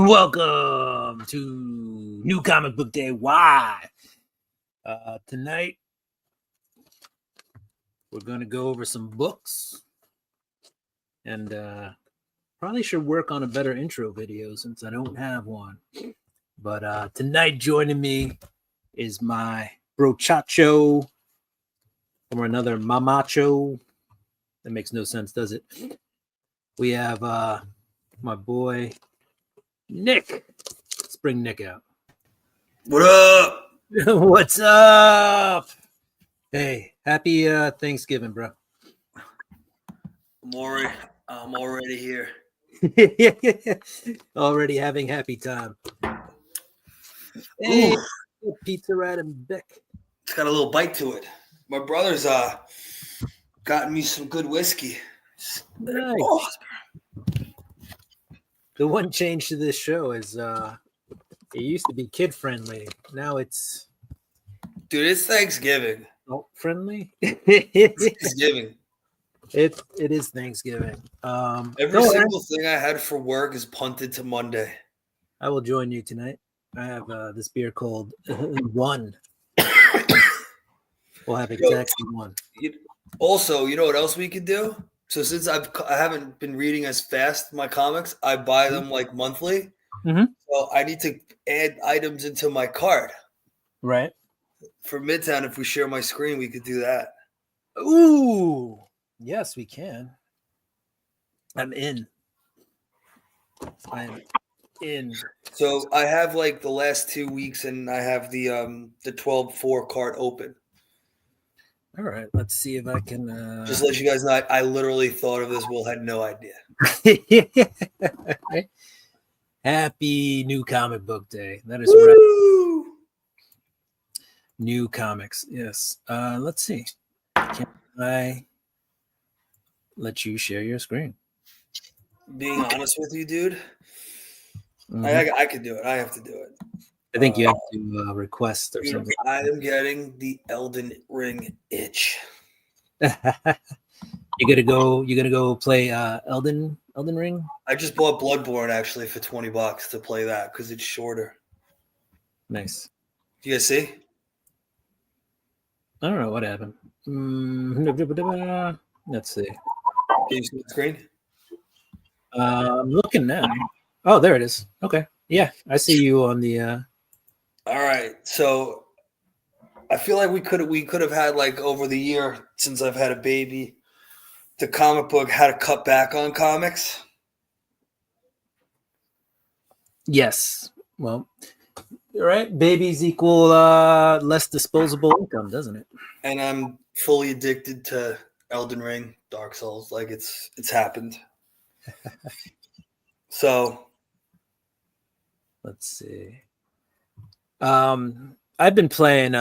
Welcome to New Comic Book Day. Why? Tonight, we're going to go over some books and probably should work on a better intro video since I don't have one. But tonight, joining me is my brochacho or another mamacho. That makes no sense, does it? We have my boy Nick. Let's bring Nick out. What up? What's up? Hey, happy Thanksgiving, bro. I'm already here. Already having happy time. Hey, Ooh, Pizza Rat and Beck. it's got a little bite to it. My brother's gotten me some good whiskey. Nice. Oh, The one change to this show is it used to be kid friendly. Now it's dude, it's Thanksgiving. adult friendly. Thanksgiving. It is Thanksgiving. Every single thing I had for work is punted to Monday. I will join you tonight. I have this beer called One. We'll have exactly one. Also, you know what else we could do? So since I haven't been reading as fast my comics, I buy them like monthly. Mm-hmm. So I need to add items into my cart. Right. For Midtown, if we share my screen, we could do that. Ooh, yes, we can. I'm in. So I have like the last 2 weeks, and I have the 12-4 cart open. All right, let's see if I can. Just let you guys know, I literally thought of this. Will had no idea. Happy New Comic Book Day. That is Woo! right. New comics. Yes. Let's see. Can I let you share your screen? Being honest with you, dude, Mm-hmm. I could do it. I have to do it. I think you have to request or something. I am getting the Elden Ring itch. You gonna go play Elden Ring? I just bought Bloodborne actually for $20 to play that because it's shorter. Nice. Do you guys see? I don't know what happened. Let's see. Can you see the screen? I'm looking now. Oh, there it is. Okay. Yeah, I see you on the. All right. So I feel like we could have had like over the year since I've had a baby, the comic book had to cut back on comics. Yes. Well, you're right. Babies equal less disposable income, doesn't it? And I'm fully addicted to Elden Ring, Dark Souls. Like it's happened. So let's see. I've been playing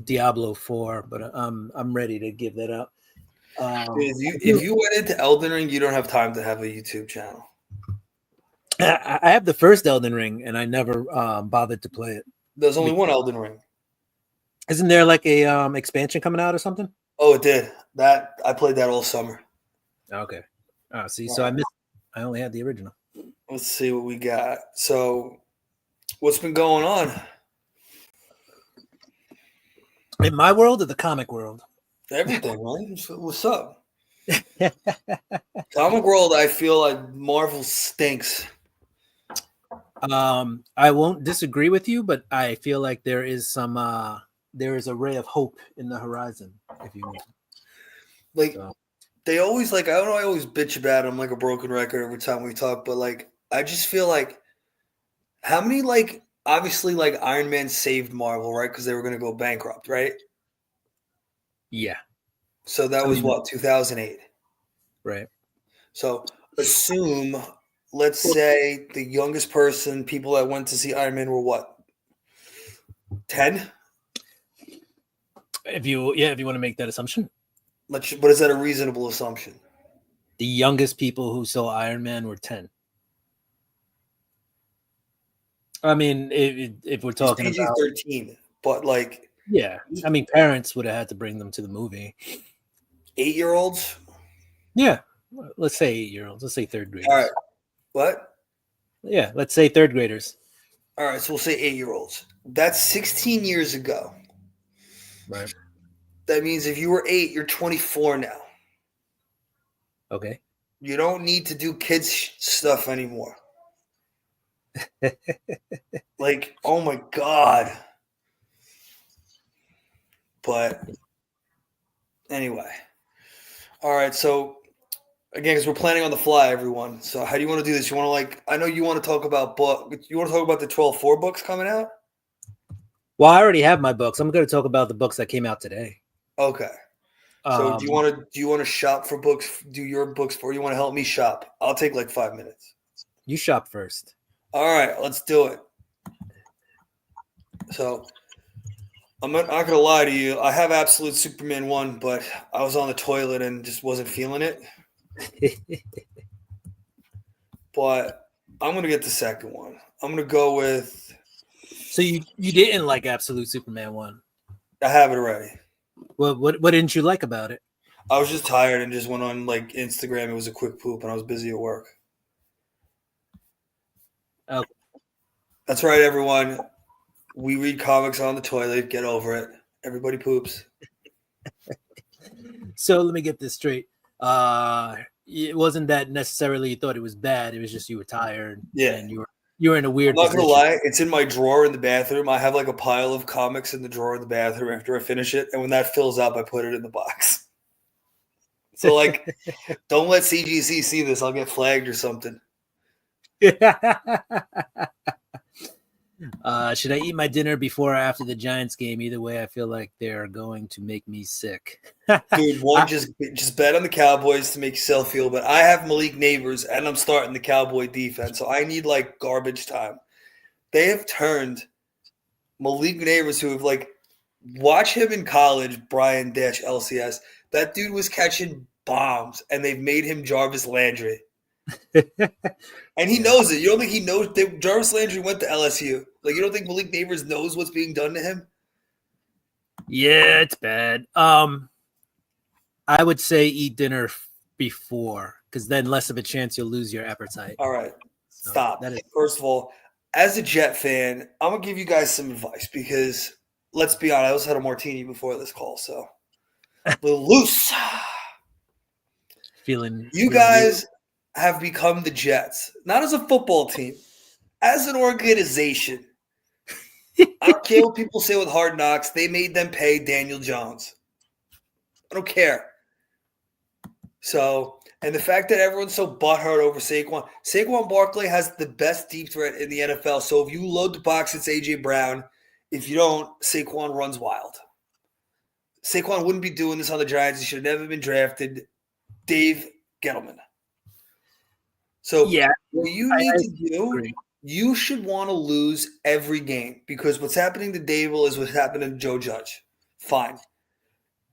Diablo 4, but I'm ready to give that up. If you went into Elden Ring, you don't have time to have a YouTube channel. I have the first Elden Ring, and I never bothered to play it. There's only one Elden Ring. Isn't there like a expansion coming out or something? Oh, it did. That I played that all summer. Okay. See, so I missed. I only had the original. Let's see what we got. So, what's been going on in my world or the comic world? Everything, man. What's up? Comic world, I feel like Marvel stinks. I won't disagree with you, but I feel like there is a ray of hope in the horizon, if you will. Like they always like I always bitch about it. I'm like a broken record every time we talk, but like I just feel like how many like obviously like Iron Man saved Marvel, right? Because they were gonna go bankrupt, right? Yeah. So that was what, 2008? Right. So assume, let's say the youngest people that went to see Iron Man were what? 10? If you want to make that assumption. But is that a reasonable assumption? The youngest people who saw Iron Man were 10. I mean, if we're talking about 13, but like, yeah, I mean, parents would have had to bring them to the movie. 8-year-olds? Yeah, let's say 8-year-olds. Let's say third grade. All right. What? Yeah, let's say third graders. All right, so we'll say 8-year-olds. That's 16 years ago. Right. That means if you were 8, you're 24 now. Okay. You don't need to do kids stuff anymore. Like, oh my God. But anyway. All right, so again, because we're planning on the fly, everyone. So how do you want to do this? You want to I know you want to talk about you want to talk about the 12-4 books coming out? Well, I already have my books. I'm going to talk about the books that came out today. Okay. So do you want to shop for books? Do your books for you want to help me shop? I'll take like 5 minutes. You shop first. All right, let's do it. So I'm not gonna lie to you. I have Absolute Superman 1, but I was on the toilet and just wasn't feeling it. But I'm gonna get the second one. I'm gonna go with. So you didn't like Absolute Superman 1? I have it already. What didn't you like about it? I was just tired and just went on like Instagram. It was a quick poop, and I was busy at work. Okay. That's right, everyone. We read comics on the toilet. Get over it. Everybody poops. So let me get this straight. It wasn't that necessarily you thought it was bad. It was just you were tired. Yeah. And you were in a weird I'm not position. gonna lie, it's in my drawer in the bathroom. I have like a pile of comics in the drawer in the bathroom after I finish it, and when that fills up, I put it in the box. So like, don't let CGC see this. I'll get flagged or something. Should I eat my dinner before or after the Giants game? Either way, I feel like they're going to make me sick. Dude, just bet on the Cowboys to make yourself feel. But I have Malik Neighbors, and I'm starting the Cowboy defense, so I need like garbage time. They have turned Malik Neighbors, who have like watch him in college, Brian Dash LCS. That dude was catching bombs, and they've made him Jarvis Landry. And he knows it. You don't think he knows that Jarvis Landry went to LSU? Like, you don't think Malik Neighbors knows what's being done to him? Yeah, it's bad. I would say eat dinner before, because then less of a chance you'll lose your appetite. All right, So stop. First of all, as a Jet fan, I'm gonna give you guys some advice because let's be honest, I also had a martini before this call, so a little loose. You guys have become the Jets, not as a football team, as an organization. I don't care what people say with Hard Knocks. They made them pay Daniel Jones. I don't care. So, and the fact that everyone's so butthurt over Saquon Barkley has the best deep threat in the NFL. So if you load the box, it's A.J. Brown. If you don't, Saquon runs wild. Saquon wouldn't be doing this on the Giants. He should have never been drafted. Dave Gettleman. So yeah, what you need to do, you should want to lose every game because what's happening to Dable is what's happening to Joe Judge. Fine.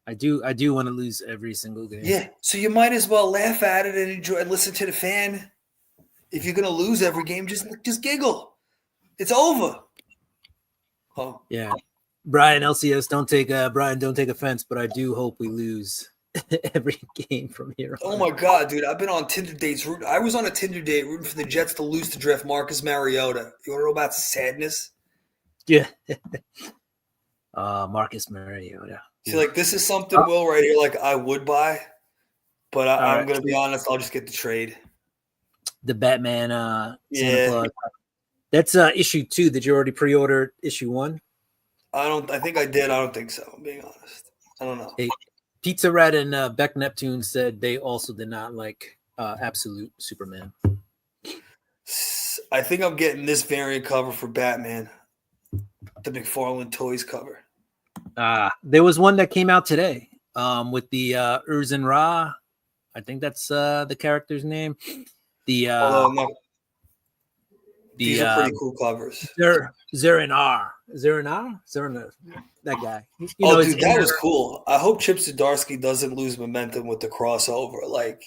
I do want to lose every single game. Yeah. So you might as well laugh at it and enjoy and listen to the fan. If you're gonna lose every game, just giggle. It's over. Oh. Yeah. Brian LCS, don't take offense, but I do hope we lose every game from here on. Oh my God, dude! I've been on Tinder dates. I was on a Tinder date rooting for the Jets to lose to draft Marcus Mariota. You want to know about sadness? Yeah. Marcus Mariota. See, like this is something, Will, right here. Like I would buy, but I'm gonna be honest. I'll just get the trade. The Batman. Santa Claus. That's issue 2. Did you already pre-order issue 1? I think I did. I don't think so. I'm being honest. I don't know. Hey, Pizza Rat and Beck Neptune said they also did not like Absolute Superman. I think I'm getting this variant cover for Batman, the McFarlane Toys cover. There was one that came out today with the Urzen Ra. I think that's the character's name. These are pretty cool covers. Zeranar, that guy. Dude, that was cool. I hope Chip Zdarsky doesn't lose momentum with the crossover. Like,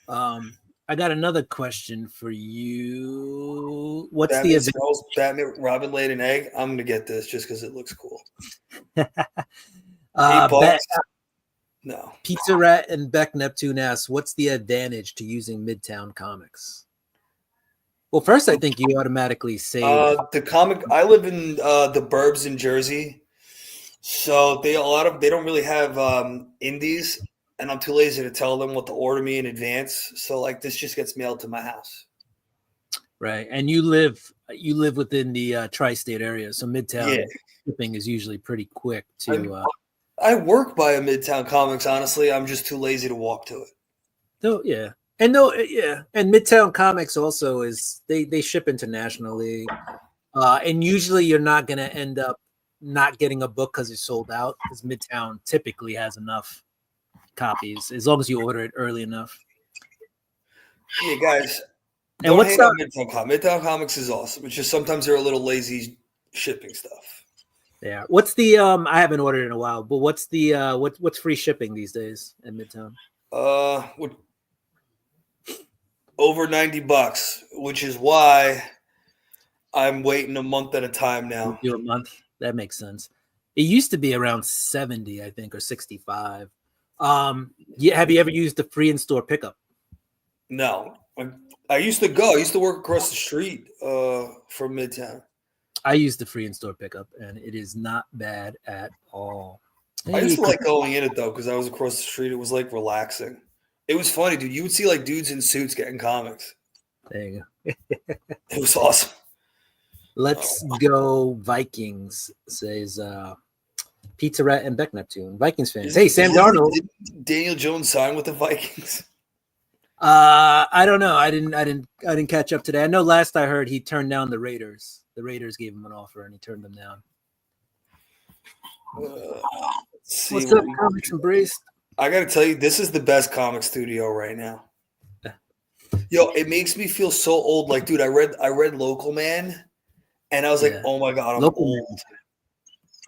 I got another question for you. What's Batman the smells, Batman Robin laid an egg? I'm gonna get this just because it looks cool. $8? No. Pizza Rat and Beck Neptune asks, what's the advantage to using Midtown Comics? Well, first, I think you automatically save. The comic. I live in the burbs in Jersey, so they don't really have indies, and I'm too lazy to tell them what to order me in advance. So like this just gets mailed to my house. Right, and you live within the tri-state area, so Midtown Yeah. shipping is usually pretty quick to. I work by a Midtown Comics. Honestly, I'm just too lazy to walk to it. Yeah, and Midtown Comics also is they ship internationally, and usually you're not going to end up not getting a book because it's sold out. Because Midtown typically has enough copies as long as you order it early enough. Yeah, guys. And what's up Midtown Comics? Midtown Comics is awesome. It's just sometimes they're a little lazy shipping stuff. Yeah. What's the I haven't ordered in a while, but what's the what's free shipping these days at Midtown? Over $90, which is why I'm waiting a month at a time now. Do a month. That makes sense. It used to be around 70, I think, or 65. Yeah, have you ever used the free in-store pickup? No. I used to go. I used to work across the street from Midtown. I used the free in-store pickup, and it is not bad at all. I used to like going in it, though, because I was across the street. It was, like, relaxing. It was funny, dude. You would see, like, dudes in suits getting comics. There you go. It was awesome. Let's go Vikings, says Pizza Rat and Beck Neptune. Vikings fans. Hey, Sam Darnold. Did Daniel Jones sign with the Vikings? I don't know. I didn't catch up today. I know last I heard he turned down the Raiders. The Raiders gave him an offer and he turned them down. What's up, Comics Embraced? I gotta tell you, this is the best comic studio right now. Yo, it makes me feel so old. Like, dude, I read Local Man, and I was like, oh my god, I'm old. Man.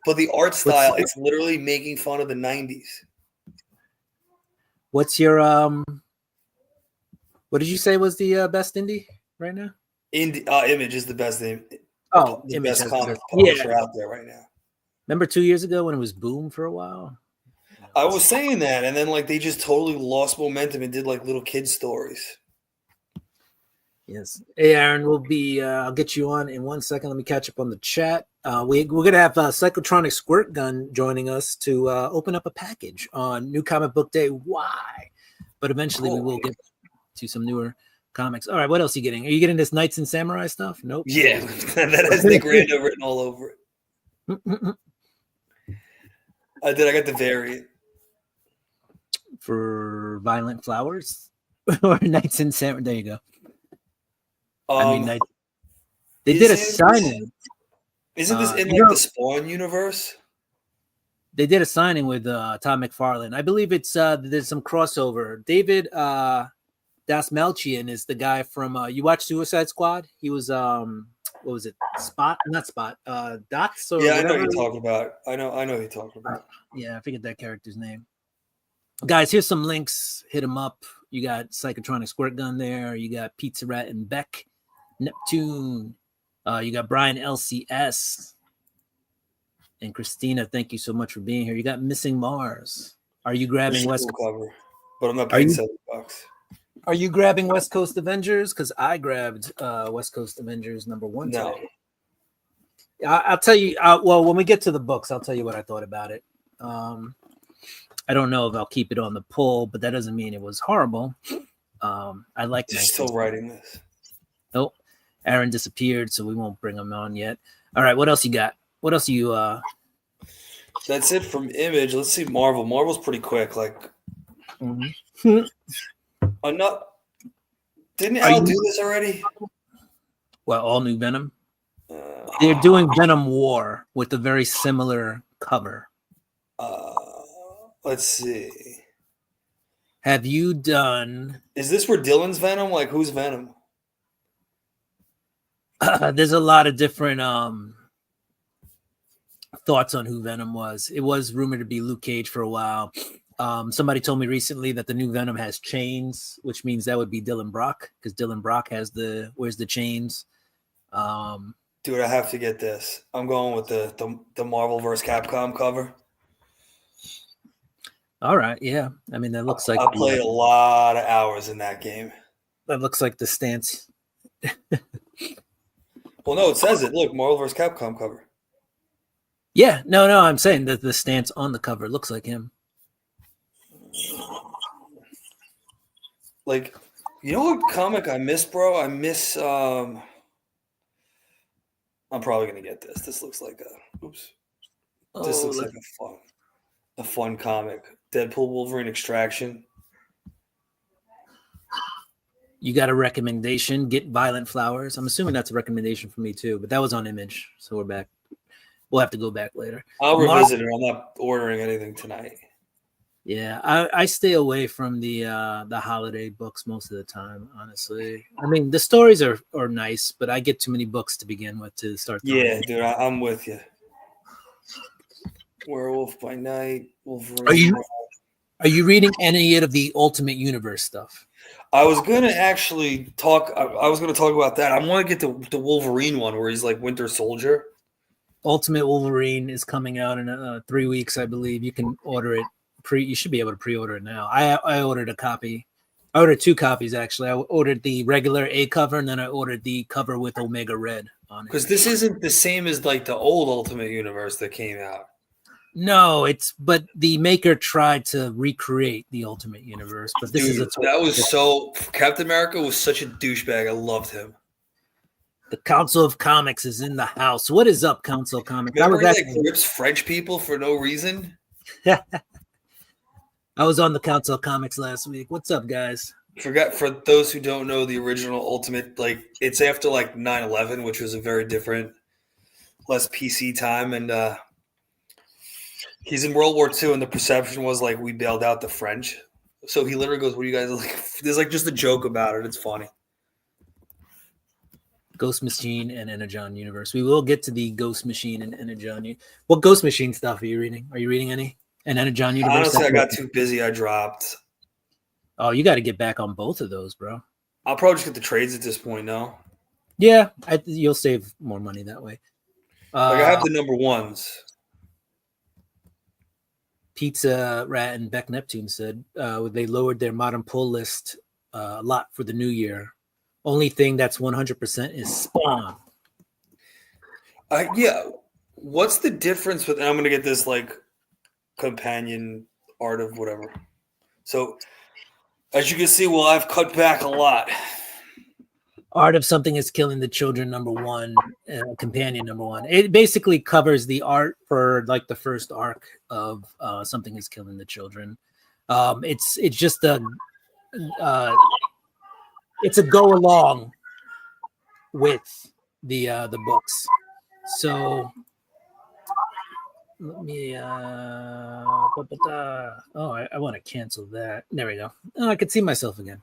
But the art style, it's literally making fun of the 90s. What's your what did you say was the best indie right now? Image is the best name. Oh, the Image best comic publisher out there right now. Remember 2 years ago when it was boom for a while? I was saying that, and then like they just totally lost momentum and did like little kid stories. Yes. Hey, Aaron, we'll be. I'll get you on in 1 second. Let me catch up on the chat. We're gonna have Psychotronic Squirt Gun joining us to open up a package on New Comic Book Day. Why? But eventually we will get to some newer comics. All right, what else are you getting? Are you getting this Knights and Samurai stuff? Nope. Yeah, that has Nick Rando written all over it. I got the variant for Violent Flowers or Knights and Samurai. There you go. I mean, they did a signing. Isn't this in like the Spawn universe? They did a signing with Todd McFarlane. I believe it's there's some crossover. David Dasmalchian is the guy from you watch Suicide Squad? He was what was it? Spot? Not Spot. Dots or yeah, whatever. I know who you're talking about. I know who you're talking about. Yeah, I forget that character's name. Guys, here's some links. Hit them up. You got Psychotronic Squirt Gun there. You got Pizza Rat and Beck Neptune. You got Brian LCS. And Christina, thank you so much for being here. You got Missing Mars. Are you grabbing West Coast cover? But I'm not paying $7. Are you grabbing West Coast Avengers? Because I grabbed West Coast Avengers #1 today. I'll tell you. Well, when we get to the books, I'll tell you what I thought about it. I don't know if I'll keep it on the pull, but that doesn't mean it was horrible. I like. You're still writing this. Nope. Aaron disappeared, so we won't bring him on yet. All right, what else you got? What else you? That's it from Image. Let's see Marvel. Marvel's pretty quick. Like, enough. Didn't Al do this already? Well, all new Venom. They're doing Venom War with a very similar cover. Let's see. Have you done? Is this where Dylan's Venom? Like, who's Venom? There's a lot of different thoughts on who Venom was. It was rumored to be Luke Cage for a while. Somebody told me recently that the new Venom has chains, which means that would be Dylan Brock because Dylan Brock wears the chains. Dude, I have to get this. I'm going with the Marvel vs. Capcom cover. All right, yeah. I mean, that looks like I played a lot of hours in that game. That looks like the stance Well, no, it says it. Look, Marvel vs. Capcom cover. Yeah, no, I'm saying that the stance on the cover looks like him. Like, you know what comic I miss, bro? I miss. I'm probably gonna get this. This looks like a. Oops. This looks like a fun comic. Deadpool Wolverine Extraction. You got a recommendation? Get Violent Flowers. I'm assuming that's a recommendation for me too, but that was on Image, so we're back. We'll have to go back later. I'll revisit it. I'm not ordering anything tonight. Yeah, I stay away from the holiday books most of the time, honestly. I mean, the stories are nice, but I get too many books to begin with to start. Yeah, dude, I'm with you. Werewolf by Night, Wolverine. Are you reading any of the Ultimate Universe stuff? I was gonna actually talk. I was gonna talk about that. I want to get the Wolverine one where he's like Winter Soldier. Ultimate Wolverine is coming out in 3 weeks, I believe. You can order it. You should be able to pre-order it now. I ordered a copy. I ordered 2 copies actually. I ordered the regular A cover, and then I ordered the cover with Omega Red on it. Because this isn't the same as like the old Ultimate Universe that came out. No, but the maker tried to recreate the Ultimate Universe, but this is that was so. Captain America was such a douchebag. I loved him. The Council of Comics is in the house. What is up, Council of Comics? Remember he like rips French people for no reason? I was on the Council of Comics last week. What's up, guys? For those who don't know, the original Ultimate, like it's after like 9/11, which was a very different, less PC time, and he's in World War II, and the perception was like we bailed out the French. So he literally goes, "What do you guys like?" There's like just a joke about it. It's funny. Ghost Machine and Energon universe. We will get to the Ghost Machine and Energon. What Ghost Machine stuff are you reading? Are you reading any? And Energon universe? Honestly, I got too busy. I dropped. Oh, you got to get back on both of those, bro. I'll probably just get the trades at this point now. Yeah, you'll save more money that way. Like I have the number ones. Pizza Rat and Beck Neptune said they lowered their modern pull list a lot for the new year. Only thing that's 100% is Spawn. Yeah. What's the difference with? And I'm gonna get this like companion art of whatever. So, as you can see, well, I've cut back a lot. Art of Something is Killing the Children, #1, companion #1. It basically covers the art for like the first arc of Something is Killing the Children. It's just it's a go along with the books. So let me I want to cancel that. There we go. Oh, I could see myself again.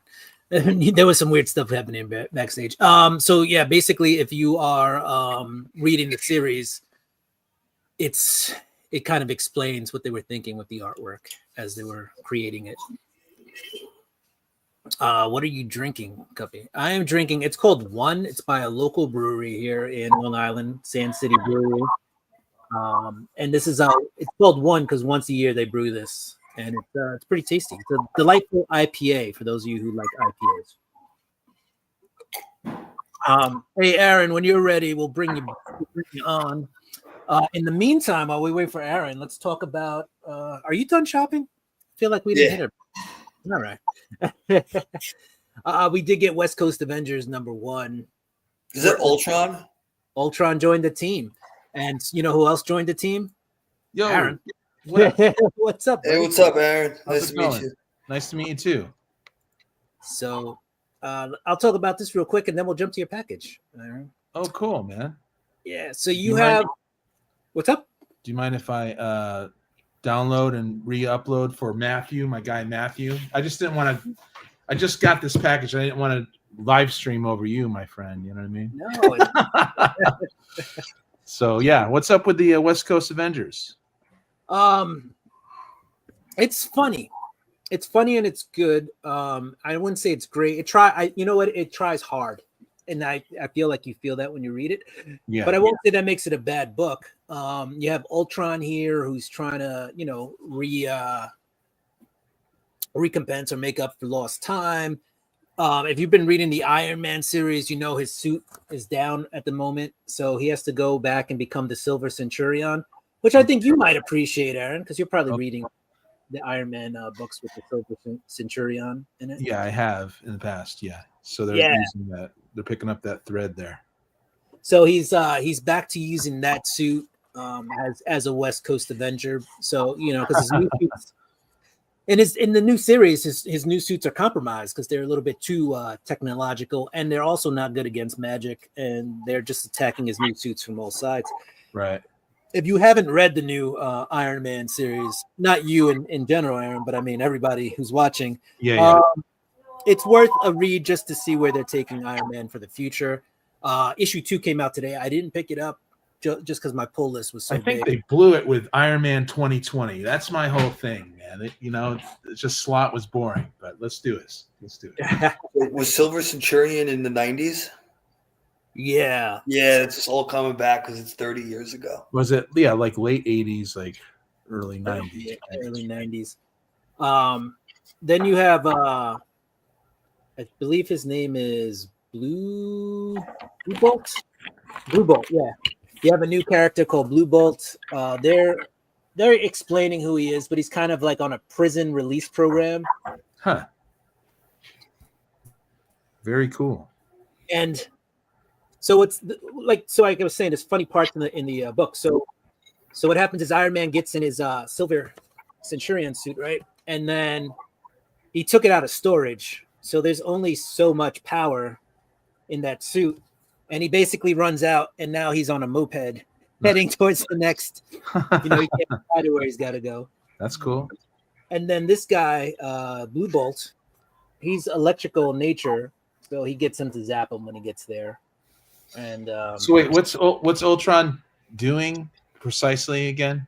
There was some weird stuff happening backstage. So yeah, basically if you are reading the series, it kind of explains what they were thinking with the artwork as they were creating it. What are you drinking, Cuppy? I am drinking, it's called One. It's by a local brewery here in Long Island, Sand City Brewery. And this is it's called One because once a year they brew this, and it's pretty tasty. It's a delightful IPA for those of you who like IPAs. Hey, Aaron, when you're ready, we'll bring you on. In the meantime, while we wait for Aaron, let's talk about. Are you done shopping? I feel like we didn't hit her. All right. We did get West Coast Avengers #1. Is it Ultron? Ultron joined the team. And you know who else joined the team? Yo, Aaron. What's up? Hey, what's up, Aaron? Nice to meet you. Nice to meet you too. So I'll talk about this real quick and then we'll jump to your package. Aaron. Oh, cool, man. Yeah. So you have what's up? Do you mind if I download and re-upload for Matthew, my guy Matthew? I just didn't want to. I just got this package. I didn't want to live stream over you, my friend. You know what I mean? No. So yeah, what's up with the West Coast Avengers? It's funny. It's funny and it's good. I wouldn't say it's great. You know what? It tries hard, and I feel like you feel that when you read it. Yeah. But I won't say that makes it a bad book. You have Ultron here, who's trying to, recompense or make up for lost time. if you've been reading the Iron Man series, you know his suit is down at the moment, so he has to go back and become the Silver Centurion, which I think you might appreciate, Aaron, because you're probably reading the Iron Man books with the Silver Centurion in it. Yeah, I have in the past. Yeah, so they're using that. They're picking up that thread there. So he's back to using that suit as a West Coast Avenger. So because his new suits. In the new series, his new suits are compromised because they're a little bit too technological, and they're also not good against magic, and they're just attacking his new suits from all sides. Right. If you haven't read the new Iron Man series, not you in general, Aaron, but I mean everybody who's watching, it's worth a read just to see where they're taking Iron Man for the future. Issue 2 came out today. I didn't pick it up just because my pull list was so big. I think they blew it with Iron Man 2020. That's my whole thing, man. It's just Slott was boring, but let's do it. Was Silver Centurion in the 90s? Yeah. Yeah, it's just all coming back because it's 30 years ago. Was it? Yeah, like late 80s, like early 90s. Yeah, early 90s. Then you have, I believe his name is Blue Bolt. Blue Bolt, yeah. You have a new character called Blue Bolt. They're explaining who he is, but he's kind of like on a prison release program. Huh. Very cool. And so it's like I was saying, there's funny parts in the book. So what happens is Iron Man gets in his Silver Centurion suit, right? And then he took it out of storage. So there's only so much power in that suit. And he basically runs out, and now he's on a moped heading towards the next, he can't find where he's got to go. That's cool. And then this guy, Blue Bolt, he's electrical in nature, so he gets him to zap him when he gets there. And so wait, what's Ultron doing precisely again?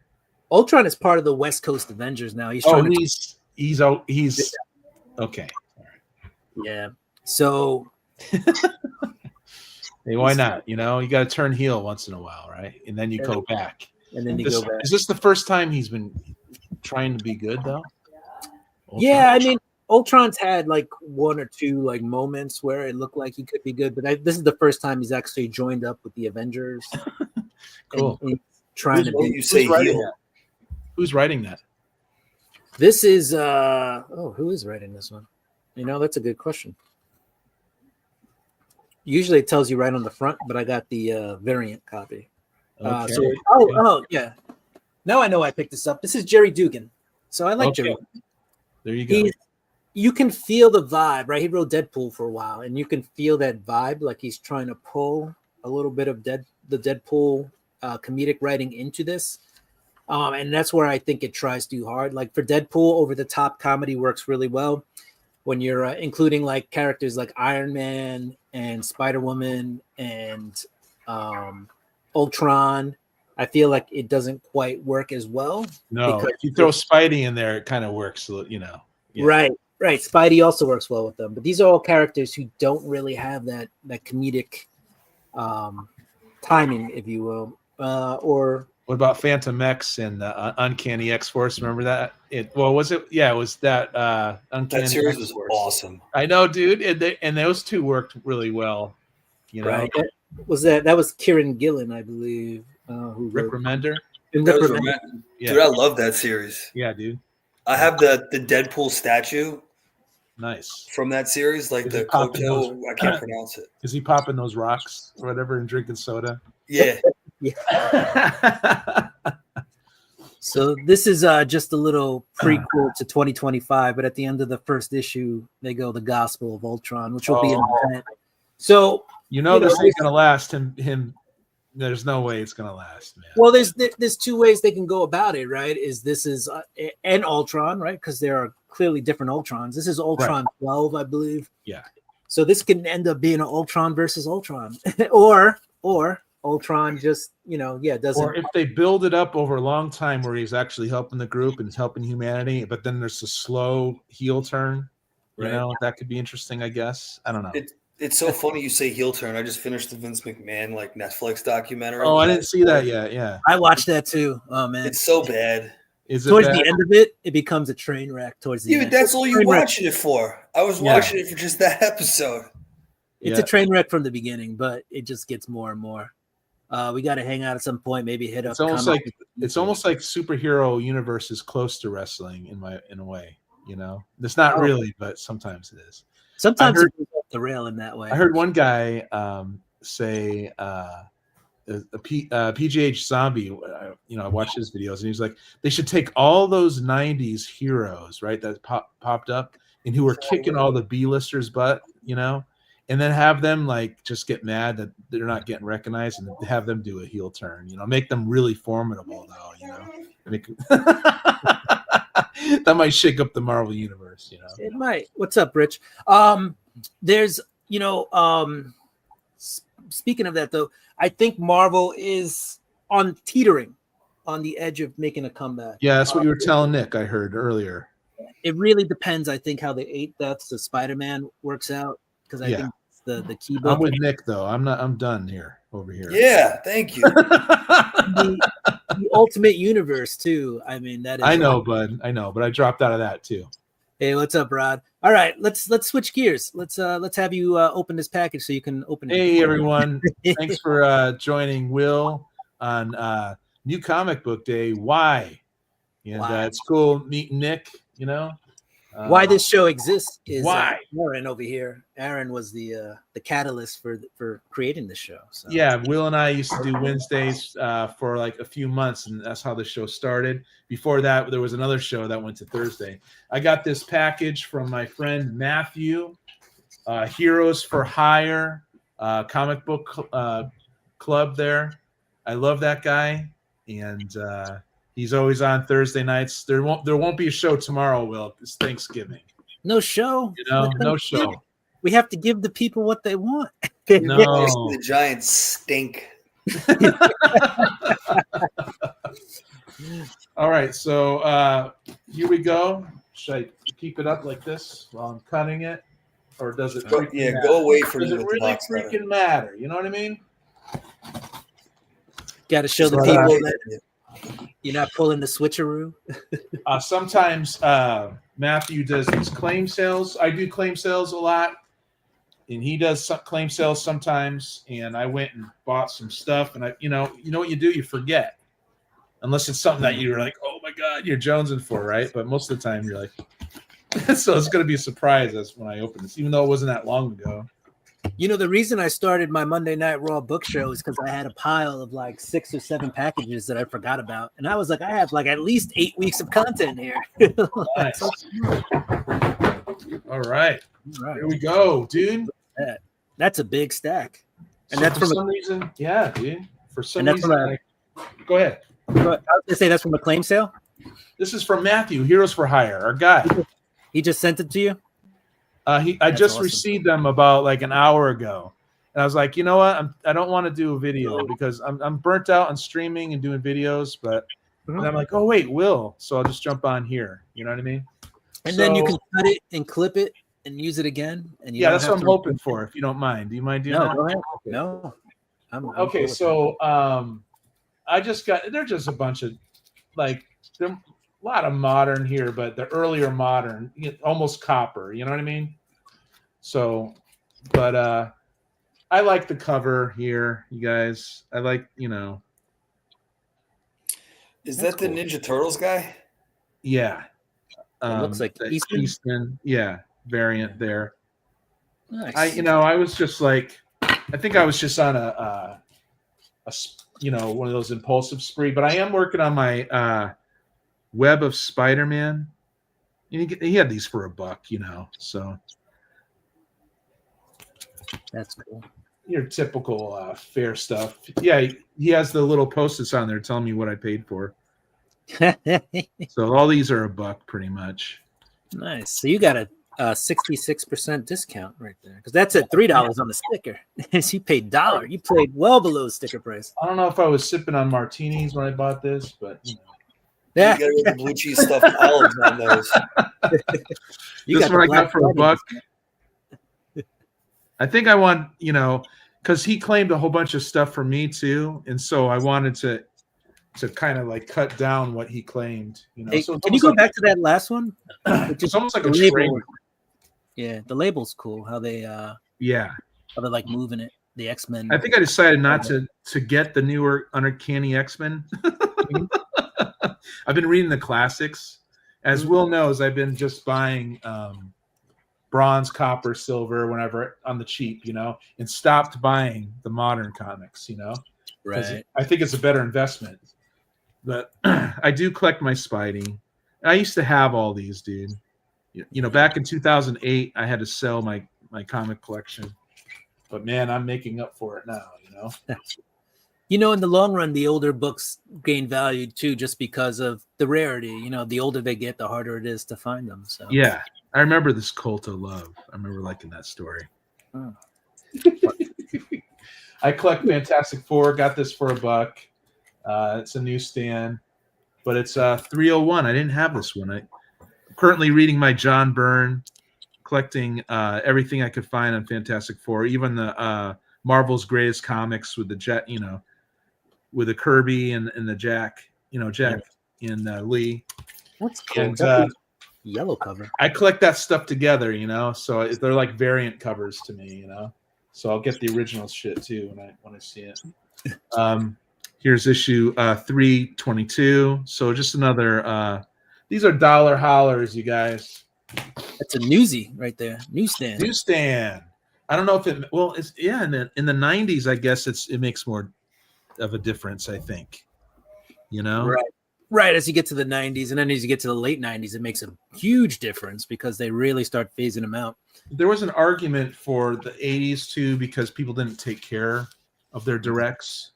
Ultron is part of the West Coast Avengers now. He's he's okay. All right. Yeah. So hey, why not? You got to turn heel once in a while, right? And then you go back. And then go back. Is this the first time he's been trying to be good, though? Ultron? Yeah, I mean, Ultron's had like one or two like moments where it looked like he could be good, but this is the first time he's actually joined up with the Avengers. Cool. And trying to be. You say heel? Who's writing that? This is who is writing this one? That's a good question. Usually it tells you right on the front, but I got the variant copy. Okay. Yeah. Now I know I picked this up. This is Jerry Dugan. So I like Jerry. There you go. You can feel the vibe, right? He wrote Deadpool for a while, and you can feel that vibe, like he's trying to pull a little bit of the Deadpool comedic writing into this. And that's where I think it tries too hard. Like for Deadpool, over the top comedy works really well when you're including like characters like Iron Man and Spider-Woman and Ultron. I feel like it doesn't quite work as well. No, if you throw Spidey in there, it kind of works, Yeah. Right. Spidey also works well with them, but these are all characters who don't really have that comedic timing, if you will. Or what about Phantom X and Uncanny X-Force? Remember that? Was it? Yeah, it was that. Uncanny that series X-Force. was awesome. I know, dude, and those two worked really well. Right. That was Kieran Gillen, I believe. Who Rick Remender. Dude, I love that series. Yeah, dude. I have the Deadpool statue. Nice. From that series, like the Koto, I can't pronounce it. Is he popping those rocks or whatever and drinking soda? Yeah. So this is just a little prequel to 2025, but at the end of the first issue, they go the Gospel of Ultron, which will be an event. So this ain't gonna last. Him. There's no way it's gonna last, man. Well, there's two ways they can go about it, right? This is an Ultron, right? Because there are clearly different Ultrons. This is Ultron 12, I believe. Yeah. So this can end up being an Ultron versus Ultron, or Ultron just doesn't. Or if they build it up over a long time where he's actually helping the group and helping humanity, but then there's a slow heel turn. That could be interesting, I guess. I don't know. It's so funny you say heel turn. I just finished the Vince McMahon Netflix documentary. Oh, I didn't see that yet. Yeah, I watched that too. Oh man, it's so bad. Is it towards bad? the end of it? It becomes a train wreck. Towards the end, that's all you're watching it for. I was Yeah. watching it for just that episode. It's a train wreck from the beginning, but it just gets more and more. We got to hang out at some point. Maybe hit up. It's almost like superhero universe is close to wrestling in a way. You know, it's not really, but sometimes it is. Sometimes it goes off the rail in that way. I heard one guy say PGH Zombie. I watched his videos, and he was like, they should take all those '90s heroes, right, that popped up and who were kicking all the B-listers' butt, and then have them like just get mad that they're not getting recognized, and have them do a heel turn. Make them really formidable, though. That might shake up the Marvel universe. It might. What's up, Rich? There's, speaking of that, though, I think Marvel is teetering on the edge of making a comeback. Yeah, that's what you were telling Nick. I heard earlier. It really depends, I think, how the 8 Deaths of Spider-Man works out, because I think it's the key book. I'm with Nick, though. I'm done here. Over here. Yeah, thank you. the Ultimate Universe too. I mean, that is. I know, bud. I know, but I dropped out of that too. Hey, what's up, Rod? All right, let's switch gears. Let's have you open this package so you can open it. Hey, everyone! Thanks for joining Will on New Comic Book Day. Why? And it's cool meeting Nick. Why this show exists is why Aaron over here. Aaron was the catalyst for creating the show. So. Yeah, Will and I used to do Wednesdays for like a few months, and that's how the show started. Before that, there was another show that went to Thursday. I got this package from my friend Matthew, Heroes for Hire comic book club there. I love that guy, and he's always on Thursday nights. There won't be a show tomorrow, Will. It's Thanksgiving. No show. No show. We have to give the people what they want. No. The Giants stink. All right, so here we go. Should I keep it up like this while I'm cutting it, or does it? Go away from does me. it with really the box freaking matter? You know what I mean? Got to show the people that you're not pulling the switcheroo. Sometimes Matthew does these claim sales. I do claim sales a lot, and he does some claim sales sometimes. And I went and bought some stuff, and you know what you do? You forget, unless it's something that you're like, oh my god, you're jonesing for, right? But most of the time, you're like, so it's going to be a surprise as when I open this, even though it wasn't that long ago. The reason I started my Monday Night Raw book show is because I had a pile of like 6 or 7 packages that I forgot about. And I was like, I have like at least 8 weeks of content here. Nice. All right. Here we go, dude. That's a big stack. And So that's for from some reason, yeah, dude. For some And that's reason, go ahead. I was gonna say that's from a claim sale. This is from Matthew, Heroes for Hire, our guy. He just sent it to you. I just awesome. received them about like an hour ago, and I was like, you know what? I don't want to do a video because I'm burnt out on streaming and doing videos. But and I'm like, oh wait, Will. So I'll just jump on here. You know what I mean? And then you can cut it and clip it and use it again. And you that's what I'm hoping for. If you don't mind, do you mind doing that? Go ahead. No. I'm Okay, cool with so I just got. They're just a bunch of like they're a lot of modern here, but the earlier modern, almost copper. You know what I mean? So, but I like the cover here, you guys. I like, Is that the Ninja Turtles guy? Yeah. It looks like the Eastman. Variant there. Nice. I was just like, I think I was just on a one of those impulsive spree, but I am working on my Web of Spider-Man. He had these for $1, so. That's cool. Your typical fair stuff. Yeah, he has the little post-its on there telling me what I paid for. So all these are $1 pretty much. Nice. So you got a 66% discount right there, because that's at $3 on the sticker. You paid $1. You paid well below sticker price. I don't know if I was sipping on martinis when I bought this, but Yeah, You gotta get the blue cheese stuffed olives on those. you this is what I got black for Friday. $1. I think I want, because he claimed a whole bunch of stuff for me too, and so I wanted to kind of like cut down what he claimed. Hey, So it's can you go almost back to that last one? it's almost like a label. trade. Yeah, the label's cool. How they're like moving it. The X-Men. I think I decided not to get the newer Uncanny X-Men. I've been reading the classics. As Will knows, I've been just buying bronze, copper, silver, whenever on the cheap, and stopped buying the modern comics, Right. I think it's a better investment. But I do collect my Spidey. I used to have all these, dude. Back in 2008, I had to sell my comic collection. But man, I'm making up for it now, In the long run, the older books gain value too, just because of the rarity. The older they get, the harder it is to find them. So yeah, I remember this Cult of Love. I remember liking that story. Oh. I collect Fantastic Four. Got this for $1. It's a newsstand, but it's 301. I didn't have this one. I'm currently reading my John Byrne, collecting everything I could find on Fantastic Four, even the Marvel's Greatest Comics with the Jet, with the Kirby and the Jack, Jack and Lee. That's cool. And Yellow cover. I collect that stuff together, so they're like variant covers to me, So I'll get the original shit too when I see it. Here's issue 322. So just another. These are dollar hollers, you guys. That's a newsie right there. Newsstand. I don't know if it. Well, it's in the 90s. I guess it makes more of a difference. I think. Right. As you get to the 90s, and then as you get to the late 90s, it makes a huge difference because they really start phasing them out. There was an argument for the 80s too because people didn't take care of their directs.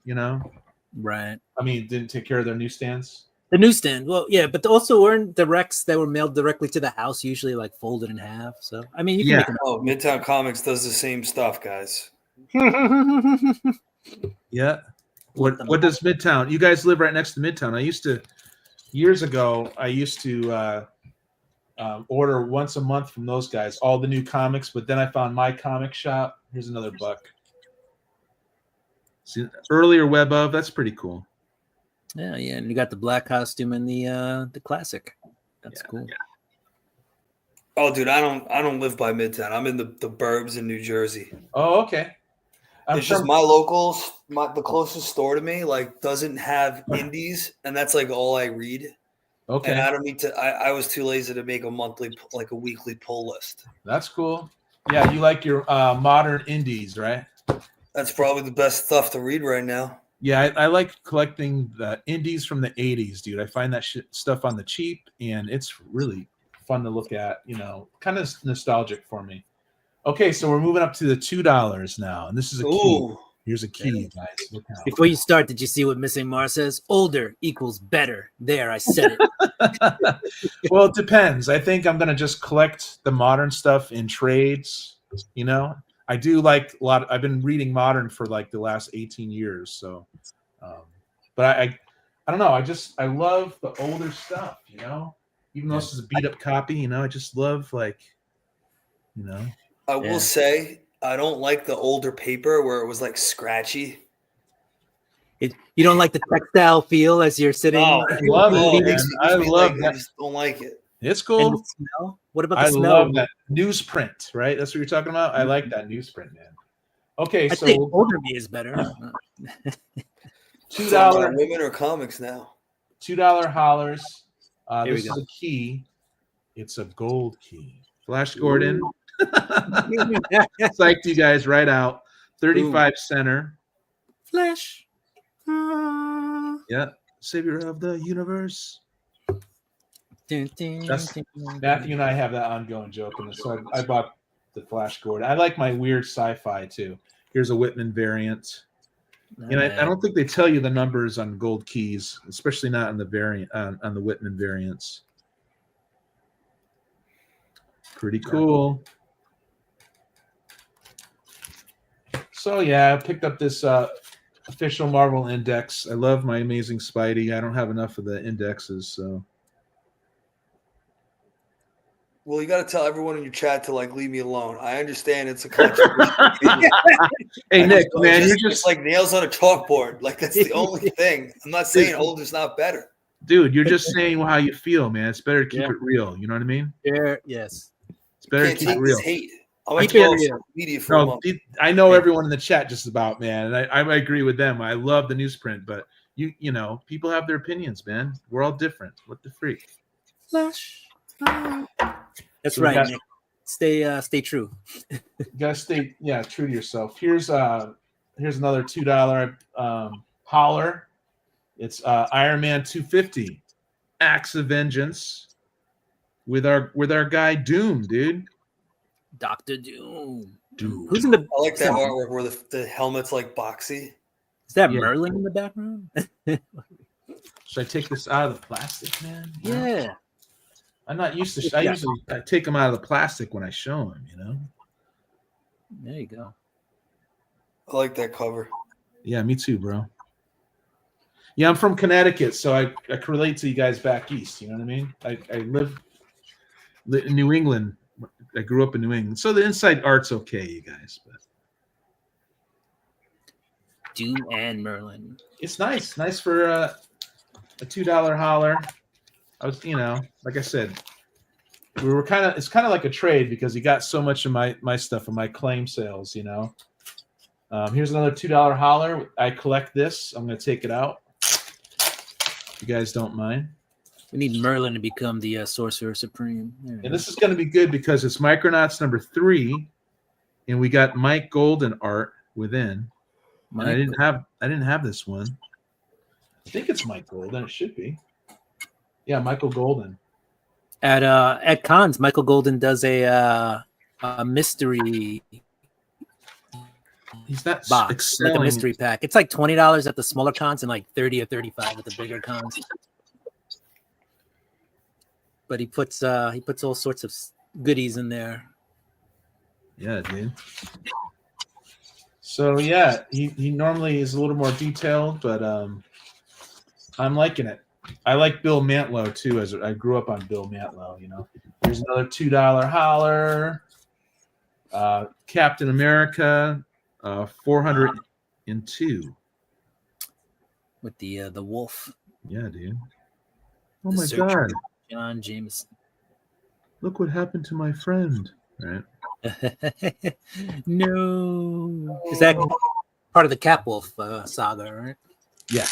Right. I mean, didn't take care of their newsstands. The newsstand. Well, yeah, but also weren't directs that were mailed directly to the house usually like folded in half. So I mean, you can make them. Oh, Midtown Comics does the same stuff, guys. Yeah. What does Midtown? You guys live right next to Midtown. Years ago, I used to order once a month from those guys all the new comics, but then I found My Comic Shop. Here's another $1. See, earlier Web of, that's pretty cool. Yeah, and you got the black costume and the classic. That's cool. Yeah. Oh, dude, I don't live by Midtown. I'm in the burbs in New Jersey. Oh, okay. It's just my locals. The closest store to me doesn't have indies, and that's all I read. Okay. And I don't need to. I was too lazy to make a weekly pull list. That's cool. Yeah, you like your modern indies, right? That's probably the best stuff to read right now. Yeah, I like collecting the indies from the 80s, dude. I find that stuff on the cheap, and it's really fun to look at, kind of nostalgic for me. Okay, so we're moving up to the $2 now, and this is a key. Ooh. Here's a key, guys. Look out. Before you start, did you see what Missing Mar says? Older equals better. There, I said it. Well, it depends. I think I'm going to just collect the modern stuff in trades, I do like a lot. I've been reading modern for the last 18 years. So, but I don't know. I love the older stuff, even though this is a beat up copy, I just love I will say I don't like the older paper where it was scratchy. You don't like the textile feel as you're sitting. Oh, I love it. Man. I love that. I just don't like it. It's cool. And the smell? What about the I smell? love that newsprint, right? That's what you're talking about. I like that newsprint, man. Okay, I so think older me is better. $2 women or comics now. $2 hollers. Here This we is go. a key. It's a gold key. Flash Gordon. Psyched you guys right out. 35 center. Flash. Yeah. Savior of the universe. That's- Matthew. Matthew and I have that ongoing joke, and so I bought the Flash Gordon. I like my weird sci-fi too. Here's a Whitman variant. And I don't think they tell you the numbers on gold keys, especially not on the variant on the Whitman variants. Pretty cool. So yeah, I picked up this official Marvel index. I love my Amazing Spidey. I don't have enough of the indexes, so. Well, you got to tell everyone in your chat to leave me alone. I understand it's a controversial. Hey Nick, man, you're just like nails on a chalkboard. That's the only thing. I'm not saying older's not better. dude. You're just saying how you feel, man. It's better to keep it real. You know what I mean? Yeah, yes. It's better to Can't keep it take real. this hate. I might Keep it go off real. social media for a No, month. I know everyone in the chat just about, man, and I agree with them. I love the newsprint, but you know, people have their opinions, man. We're all different. What the freak? That's So we right, got- Nick. Stay true. You gotta stay, true to yourself. Here's another $2 holler. It's Iron Man 250, Acts of Vengeance, with our guy Doom, dude. Dr. Doom. Doom. Who's in the? I like that artwork where the helmet's like boxy. Is that Yeah. Merlin in the background? Should I take this out of the plastic, man? Yeah. I'm not used to. I take them out of the plastic when I show them. You know. There you go. I like that cover. Yeah, me too, bro. Yeah, I'm from Connecticut, so I can relate to you guys back east. You know what I mean? I live in New England. I grew up in New England, so the inside art's okay, you guys. But Doom and Merlin. it's nice for a $2 holler. I was, like I said, it's kind of like a trade because he got so much of my stuff and my claim sales. Here's another $2 holler. I collect this. I'm gonna take it out. If you guys don't mind. We need Merlin to become the Sorcerer Supreme. And this is going to be good because it's Micronauts number 3, and we got Mike Golden art within. And I didn't have this one. I think it's Mike Golden. It should be. Yeah, Michael Golden. At cons, Michael Golden does a mystery He's not box, like a excelling. mystery pack. It's like $20 at the smaller cons and like 30 or 35 at the bigger cons. But he puts all sorts of goodies in there. Yeah, dude. So yeah, he normally is a little more detailed, but I'm liking it. I like Bill Mantlo too, as I grew up on Bill Mantlo. Here's another $2 holler. Captain America, 402. With the wolf. Yeah, dude. Oh The my Searcher. God! John Jameson. Look what happened to my friend. Right? No. Is that part of the Capwolf saga, right? Yeah.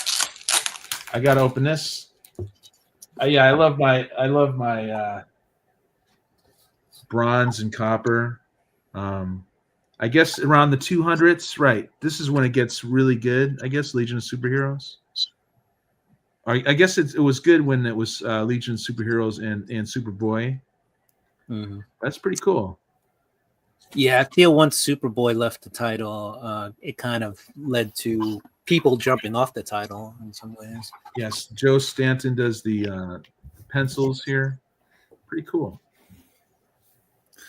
I gotta open this. I love my bronze and copper. I guess around the 200s, right? This is when it gets really good. I guess Legion of Superheroes. I guess it was good when it was Legion of Superheroes and Superboy. Mm-hmm. That's pretty cool. Yeah, I feel once Superboy left the title, it kind of led to people jumping off the title in some ways. Yes, Joe Stanton does the pencils here. Pretty cool.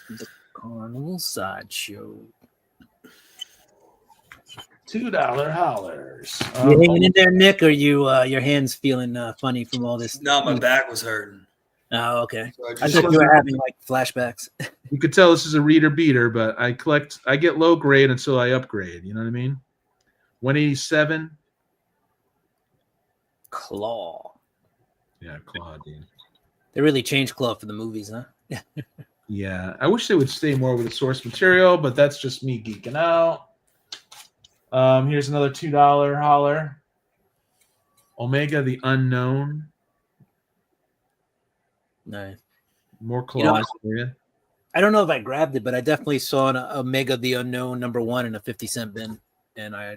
The Carnival Sideshow. $2 hollers. You hanging in there, Nick, or your hands feeling funny from all this? No, my back was hurting. Oh, okay. So I thought you were having like flashbacks. You could tell this is a reader beater, but I get low grade until I upgrade. You know what I mean? 187. Claw. Yeah, Claw, dude. They really changed Claw for the movies, huh? Yeah, I wish they would stay more with the source material, but that's just me geeking out. Here's another $2 holler. Omega the Unknown. Nice. More claws for you. I don't know if I grabbed it, but I definitely saw an Omega the Unknown #1 in a 50-cent bin, and I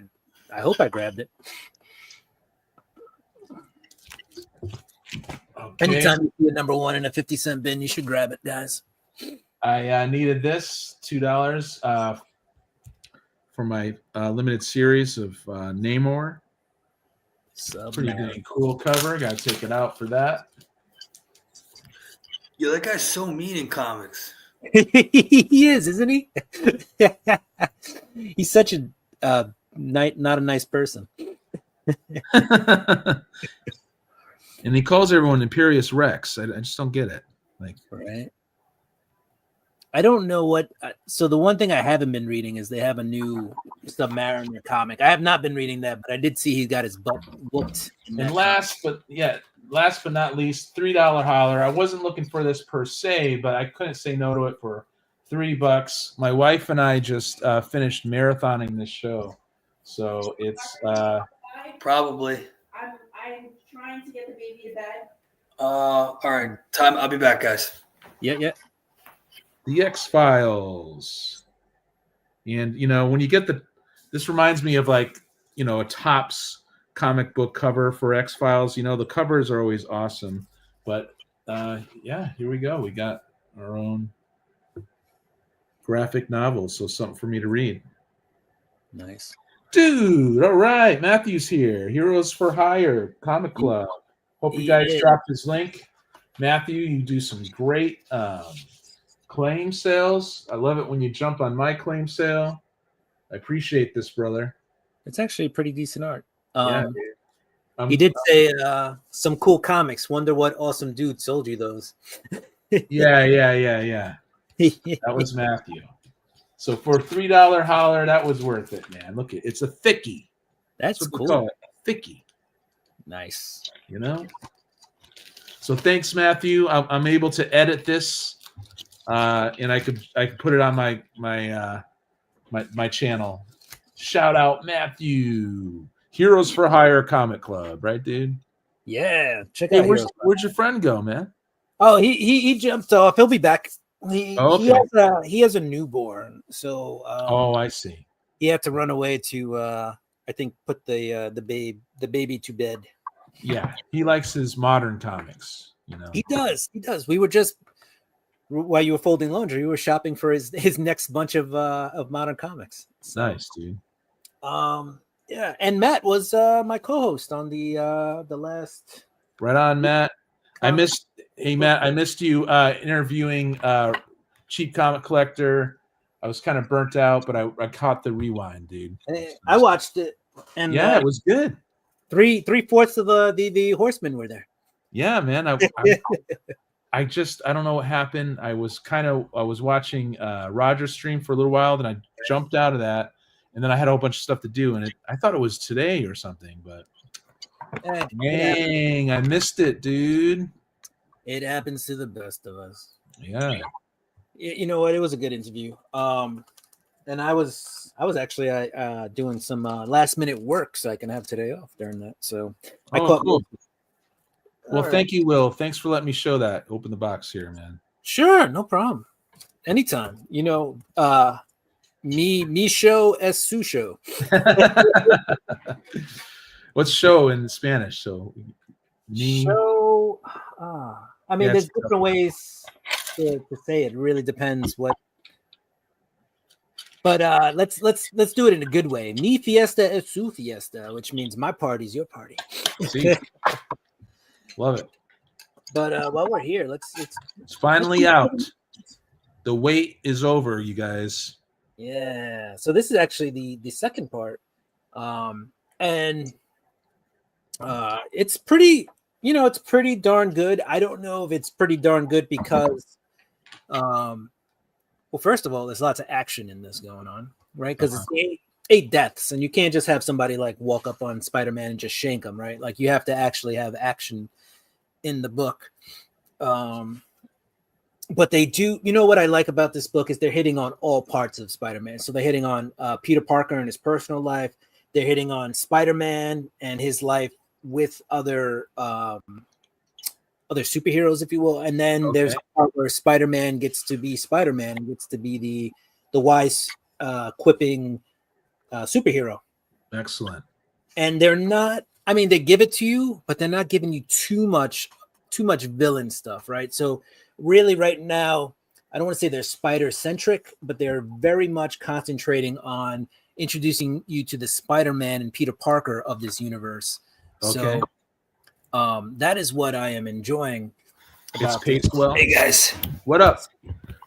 hope I grabbed it. Okay. Anytime you see a #1 in a 50-cent bin, you should grab it, guys. I needed this $2 for my limited series of Namor. Pretty dang cool cover. Got to take it out for that. Yeah, that guy's so mean in comics. He is, isn't he? He's such a not a nice person. And he calls everyone Imperious Rex. I just don't get it. Like, right. I don't know what. So the one thing I haven't been reading is they have a new Submariner comic. I have not been reading that, but I did see he got his butt whooped. and last but not least, $3 holler. I wasn't looking for this per se, but I couldn't say no to it for $3. My wife and I just finished marathoning this show, so it's Probably. I'm trying to get the baby to bed. All right. Time. I'll be back, guys. Yeah. The X-Files. And when you get this reminds me of like a Topps comic book cover for X-Files. The covers are always awesome, but here we go. We got our own graphic novel, so something for me to read. Nice. Dude, all right. Matthew's here. Heroes for Hire Comic Club. Hope you guys dropped his link. Matthew, you do some great claim sales. I love it when you jump on my claim sale. I appreciate this, brother. It's actually pretty decent art. Dude. He did say some cool comics. Wonder what awesome dude sold you those. Yeah. That was Matthew. So for $3 holler, that was worth it, man. Look, it's a thickie. That's what we cool. call it, a thickie. Nice. So thanks, Matthew. I'm able to edit this, and I could put it on my channel. Shout out Matthew. Heroes for Hire Comic Club, right, dude? Yeah. Check Hey, out Heroes. where'd your friend go, man? Oh, he jumped off. He'll be back. He has a newborn, so I see. he had to run away to I think put the baby to bed. Yeah, he likes his modern comics. He does. We were just while you were folding laundry, we were shopping for his next bunch of modern comics. So, nice, dude. Yeah, and Matt was my co-host on the last. Right on, Matt. I missed you interviewing Cheap Comic Collector. I was kind of burnt out, but I caught the rewind, dude. I watched it, and it was good. 3/4 of the horsemen were there. Yeah, man. I don't know what happened. I was watching Roger's stream for a little while, then I jumped out of that, and then I had a whole bunch of stuff to do, and I thought it was today or something, but dang, I missed it, dude. It happens to the best of us. Yeah. You know what? It was a good interview. And I was actually doing some last minute work so I can have today off during that. So I caught. Cool. Well, thank you, Will. Thanks for letting me show that. Open the box here, man. Sure, no problem. Anytime. Me show es su show. What's show in Spanish? So me show. There's different ways to say it. Really depends what. But let's do it in a good way. Mi fiesta es su fiesta, which means my party's your party. See? Love it. But while we're here, it's finally out. The wait is over, you guys. Yeah. So this is actually the second part, and it's pretty. It's pretty darn good. I don't know if it's pretty darn good because, well, first of all, there's lots of action in this going on, right? Because it's eight deaths, and you can't just have somebody like walk up on Spider-Man and just shank him, right? Like you have to actually have action in the book. But they do. What I like about this book is they're hitting on all parts of Spider-Man. So they're hitting on Peter Parker and his personal life. They're hitting on Spider-Man and his life with other superheroes, if you will, and then there's a part where Spider-Man gets to be Spider-Man and gets to be the wise quipping superhero. Excellent. And they're not. They give it to you, but they're not giving you too much villain stuff, right? So really, right now, I don't want to say they're Spider-centric, but they're very much concentrating on introducing you to the Spider-Man and Peter Parker of this universe. Okay. So that is what I am enjoying. It's paced well. Hey guys, what up?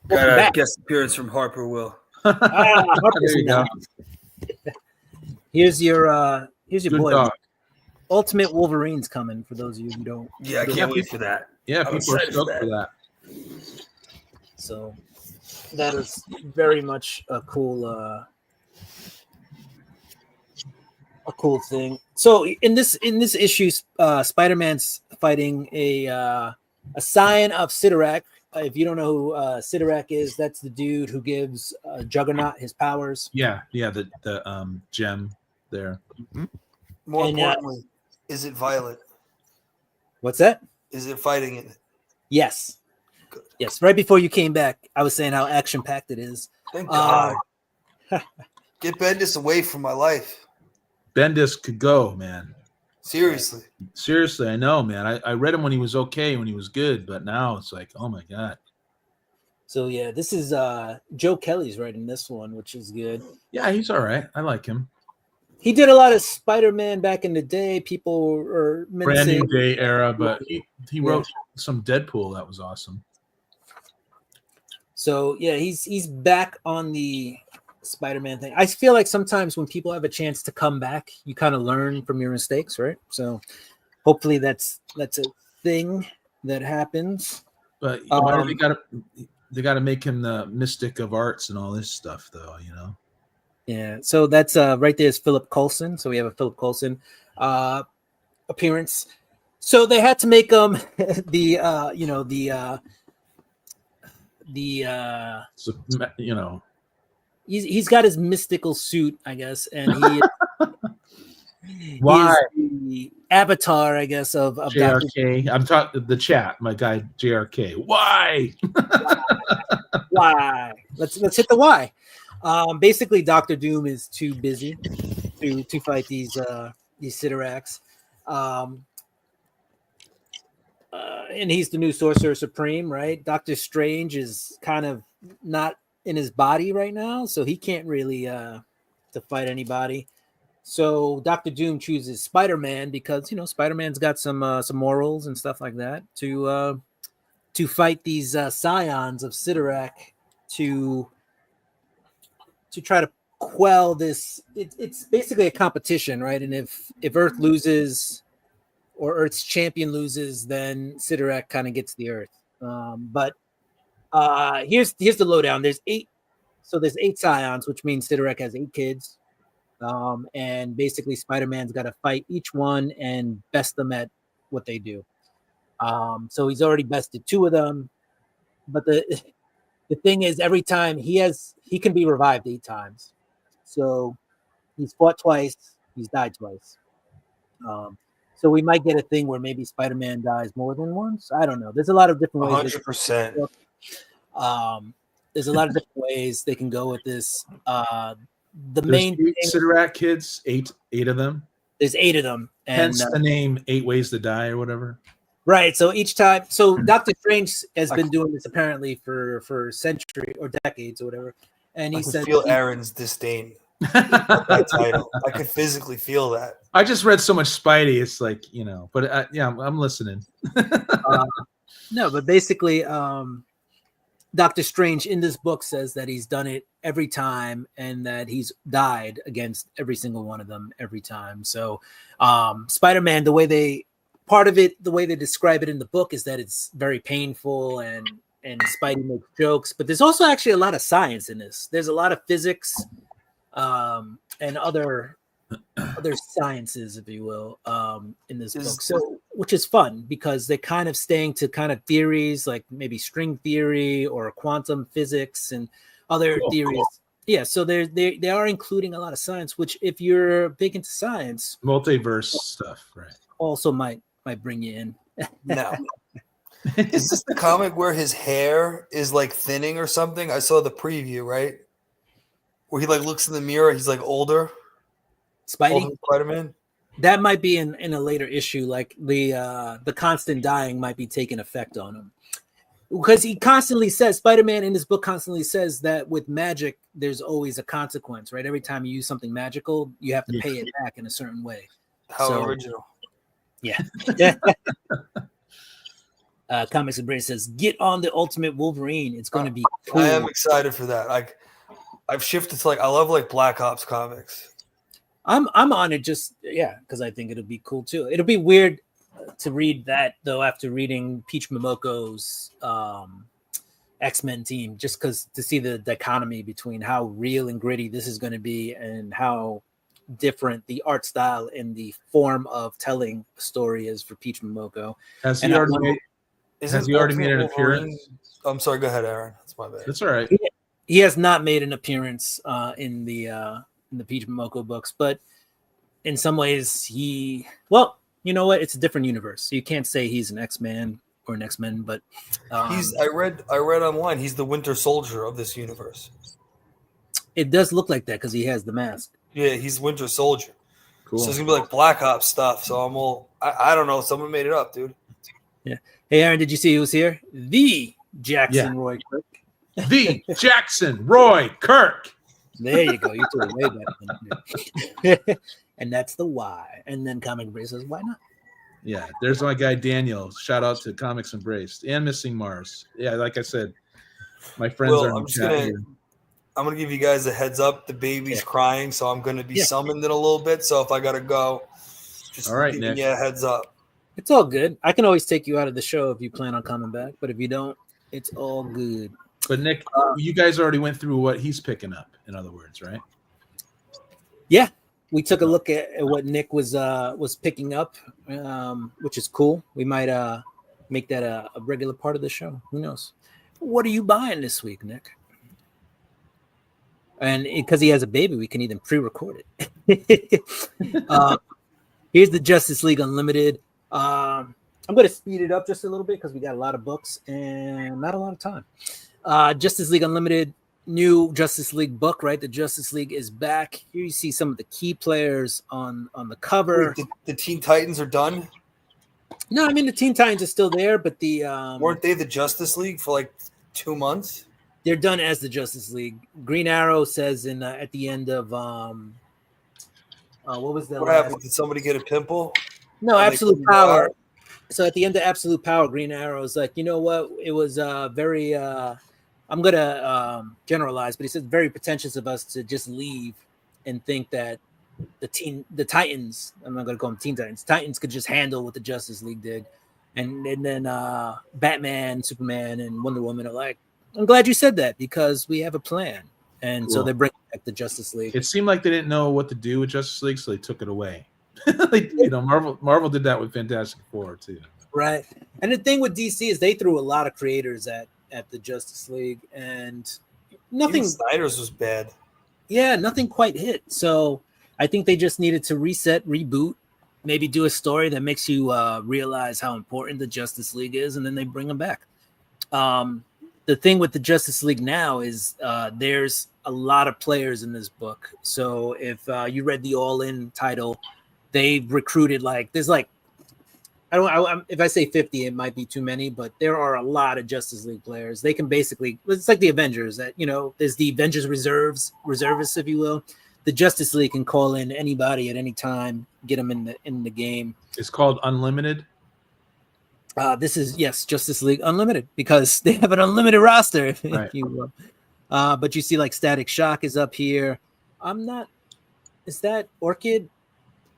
Got a guest appearance from Harper Will. There you go. Here's your Good boy. dog. Ultimate Wolverine's coming for those of you who don't. Yeah, I can't wait for that. Yeah, I'm people are excited stoked for for that. So that is very much a cool thing. So in this issue, Spider-Man's fighting a scion of Sidorak if you don't know who Sidorak is, that's the dude who gives Juggernaut his powers. Yeah, the gem there. More And, importantly, is it violent? What's that? Is it fighting in it? Yes. Good. Yes. Right before you came back, I was saying how action packed it is. Thank God. Get Bendis away from my life. Bendis could go, man. Seriously. Seriously, I know, man. I read him when he was okay, when he was good, but now it's like, oh my God. So yeah, this is Joe Kelly's writing this one, which is good. Yeah, he's all right. I like him. He did a lot of Spider-Man back in the day. People are Brand new menacing. day era, but he wrote some Deadpool that was awesome. So yeah, he's back on the Spider-Man thing. I feel like sometimes when people have a chance to come back, you kind of learn from your mistakes, right? So hopefully that's a thing that happens. But why do they gotta make him the mystic of arts and all this stuff, though, you know? Yeah, so that's right there is Philip Coulson. So we have a Philip Coulson appearance. So they had to make him So, you know, he's got his mystical suit, I guess, and he why he is the avatar, I guess, of Dr. JRK? I'm talking the chat, my guy JRK. Why? Why? Let's hit the why. Basically, Doctor Doom is too busy to fight these Sidorax. And he's the new Sorcerer Supreme, right? Doctor Strange is kind of not in his body right now, so he can't really to fight anybody. So Doctor Doom chooses Spider-Man because Spider-Man's got some morals and stuff like that to fight these scions of Sidorak to try to quell this. It's basically a competition, right? And if Earth loses or Earth's champion loses, then Sidorak kind of gets the Earth. But here's the lowdown. There's 8 scions, which means Sidorak has 8 kids. And basically Spider-Man's got to fight each one and best them at what they do. So he's already bested 2 of them. But the thing is, every time he can be revived 8 times. So he's fought twice, he's died twice. So we might get a thing where maybe Spider-Man dies more than once. I don't know. There's a lot of different ways. 100%. There's a lot of different ways they can go with this. The There's main 8 thing, Sidorak kids, 8 of them. there's 8 of them. And, Hence the name 8 Ways to Die or whatever. right. So each time, Doctor Strange has been doing this apparently for century or decades or whatever. And he I said, could feel Aaron's disdain. That title. I could physically feel that. I just read so much Spidey. It's like, but I'm listening. no, but basically, Doctor Strange in this book says that he's done it every time and that he's died against every single one of them every time. So Spider-Man, the way they describe it in the book is that it's very painful and Spidey makes jokes, but there's also actually a lot of science in this. There's a lot of physics and other sciences, if you will, in this book. So, which is fun because they're kind of staying to kind of theories like maybe string theory or quantum physics and other theories. Cool. Yeah, so they are including a lot of science, which if you're big into science, multiverse stuff, right? Also might bring you in. No. Is this the comic where his hair is like thinning or something? I saw the preview, right? Where he like looks in the mirror, he's like older. Spidey? Spider-Man? That might be in a later issue, like the constant dying might be taking effect on him. Because he constantly says, Spider-Man in this book constantly says that with magic, there's always a consequence, right? Every time you use something magical, you have to pay it back in a certain way. How original. Yeah. Comics and Brace says, get on the Ultimate Wolverine. It's going to be cool. I am excited for that. I've shifted to I love Black Ops comics. I'm on it just because I think it'll be cool too. It'll be weird to read that though after reading Peach Momoko's X-Men team, just because to see the dichotomy between how real and gritty this is going to be and how different the art style and the form of telling a story is for Peach Momoko. Has he already made Has he already made an Ultimate Wolverine- appearance? I'm sorry. Go ahead, Aaron. That's my bad. That's all right. He has not made an appearance in the Peach Momoko books, but in some ways well, you know what? It's a different universe. So you can't say he's an X-Man or an X-Men, but I read online. He's the Winter Soldier of this universe. it does look like that because he has the mask. Yeah, he's Winter Soldier. Cool. So it's gonna be like Black Ops stuff. So I'm all I don't know. Someone made it up, dude. Hey, Aaron, did you see who was here? The Jackson Roy Kirk. The Jackson Roy Kirk. There you go. You threw it way back. And that's the why. And then Comic Brace says, why not? Yeah, there's my guy Daniel. Shout out to Comics Embraced and Missing Mars. Yeah, like I said, my friends Well, are in I'm the just chat gonna- here. I'm gonna give you guys a heads up. The baby's crying, so I'm gonna be summoned in a little bit. So if I gotta go, just All right, giving Nick. you a heads up. It's all good. I can always take you out of the show if you plan on coming back. But if you don't, it's all good. But Nick, you guys already went through what he's picking up. In other words, right? Yeah, we took a look at what Nick was picking up, which is cool. We might make that a regular part of the show. Who knows? What are you buying this week, Nick? And because he has a baby, we can even pre-record it. Here's the Justice League Unlimited. I'm going to speed it up just a little bit because we got a lot of books and not a lot of time. Justice League Unlimited, new Justice League book, right? The Justice League is back. Here you see some of the key players on the cover. Wait, the Teen Titans are done. No, I mean the Teen Titans are still there, but the Weren't they the Justice League for like 2 months? they're done as the Justice League. Green Arrow says in at the end of what was the What last? happened? Did somebody get a pimple? No, And they Absolute couldn't go Power. out? So at the end of Absolute Power, Green Arrow is like, you know what? It was very. I'm gonna generalize, but he said very pretentious of us to just leave and think that the Titans. I'm not gonna call them Teen Titans. Titans could just handle what the Justice League did, and then Batman, Superman, and Wonder Woman are like, I'm glad you said that because we have a plan, and so Cool. they bring back the Justice League. It seemed like they didn't know what to do with Justice League, so they took it away. Marvel did that with Fantastic Four too. Right. And the thing with DC is they threw a lot of creators at the Justice League and nothing. Even Snyder's was bad. Yeah, nothing quite hit. So I think they just needed to reset, reboot, maybe do a story that makes you realize how important the Justice League is, and then they bring them back. The thing with the Justice League now is there's a lot of players in this book. So if you read the All In title, they've recruited if I say 50, it might be too many, but there are a lot of Justice League players. They can basically, it's like the Avengers that, there's the Avengers reservists, if you will. The Justice League can call in anybody at any time, get them in the game. It's called Unlimited. This is Justice League Unlimited because they have an unlimited roster, if you will. But you see, like Static Shock is up here. Is that Orchid?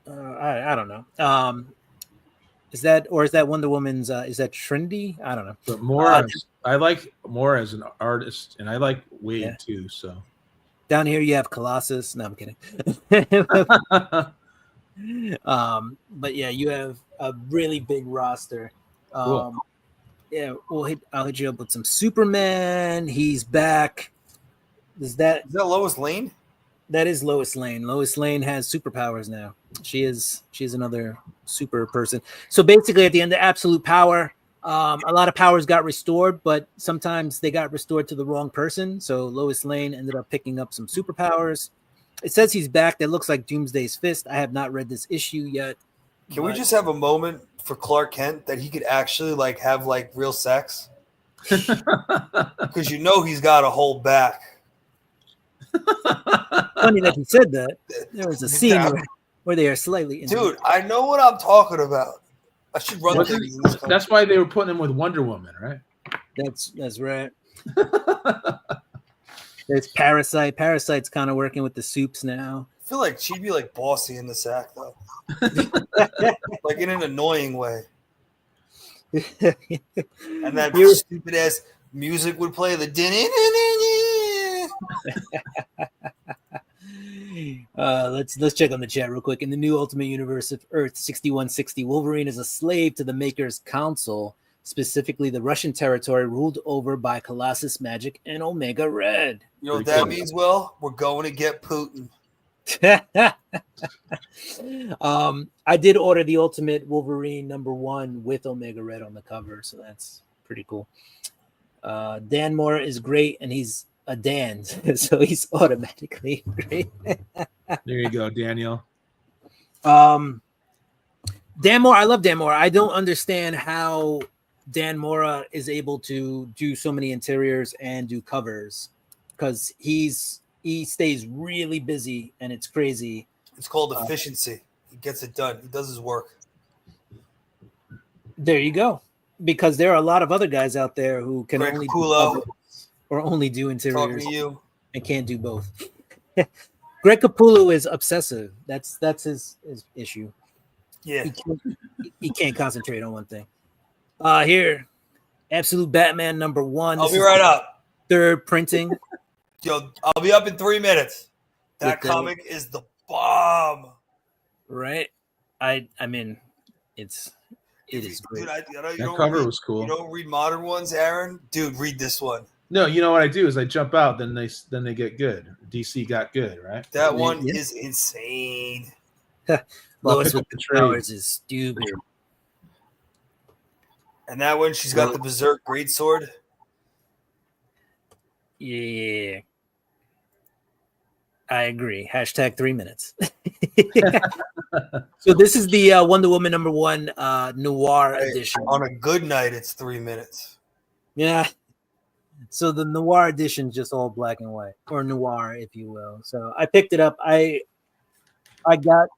I don't know. Is that Wonder Woman's? Is that Trinity? I don't know. But I like more as an artist, and I like Wade too. So down here you have Colossus. No, I'm kidding. But yeah, you have a really big roster. Cool. Yeah, I'll hit you up with some Superman. He's back. Is that Lois Lane? That is Lois Lane. Lois Lane has superpowers now. She's another super person. So basically, at the end of Absolute Power, a lot of powers got restored, but sometimes they got restored to the wrong person. So Lois Lane ended up picking up some superpowers. It says he's back. That looks like Doomsday's Fist. I have not read this issue yet. Can we just have a moment for Clark Kent that he could actually have real sex? Because he's got to hold back. Funny that you said that. There was a scene where they are slightly injured. Dude, I know what I'm talking about. I should run things in this country. That's why they were putting him with Wonder Woman, right? That's right. There's Parasite. Parasite's kind of working with the soups now. I feel like she'd be bossy in the sack though. In an annoying way. And that stupid ass music would play the let's check on the chat real quick. In the new Ultimate Universe of Earth 6160, Wolverine is a slave to the Maker's Council. specifically the Russian territory ruled over by Colossus Magic and Omega Red. You know what Pretty that cool. means, Will? We're going to get Putin. I did order the Ultimate Wolverine #1 with Omega Red on the cover, so that's pretty cool. Dan Mora is great, and he's a Dan, so he's automatically great. There you go, Daniel. Dan Mora, I love Dan Mora. I don't understand how Dan Mora is able to do so many interiors and do covers, because he stays really busy, and it's crazy. It's called efficiency. He gets it done. He does his work. There you go. Because there are a lot of other guys out there who can Greg only do Capullo. covers or only do Talking interiors to you. and can't do both. Greg Capullo is obsessive. That's his issue. Yeah. He can't concentrate on one thing. Here, Absolute Batman #1. I'll This be is right the up. third printing. Yo, I'll be up in 3 minutes. That With the- comic is the bomb. Right? I mean, it is great. Dude, you That don't cover read, was cool. You don't read modern ones, Aaron? Dude, read this one. No, you know what I do is I jump out, then they get good. DC got good, right? That one Yeah. is insane. Lois pick with up the the trade. powers is stupid. And that one, she's got the Berserk Greatsword. Yeah. I agree. # 3 minutes. So this is the Wonder Woman #1 Noir Hey, edition. On a good night, it's 3 minutes. Yeah. So the Noir edition is just all black and white, or noir, if you will. So I picked it up. I got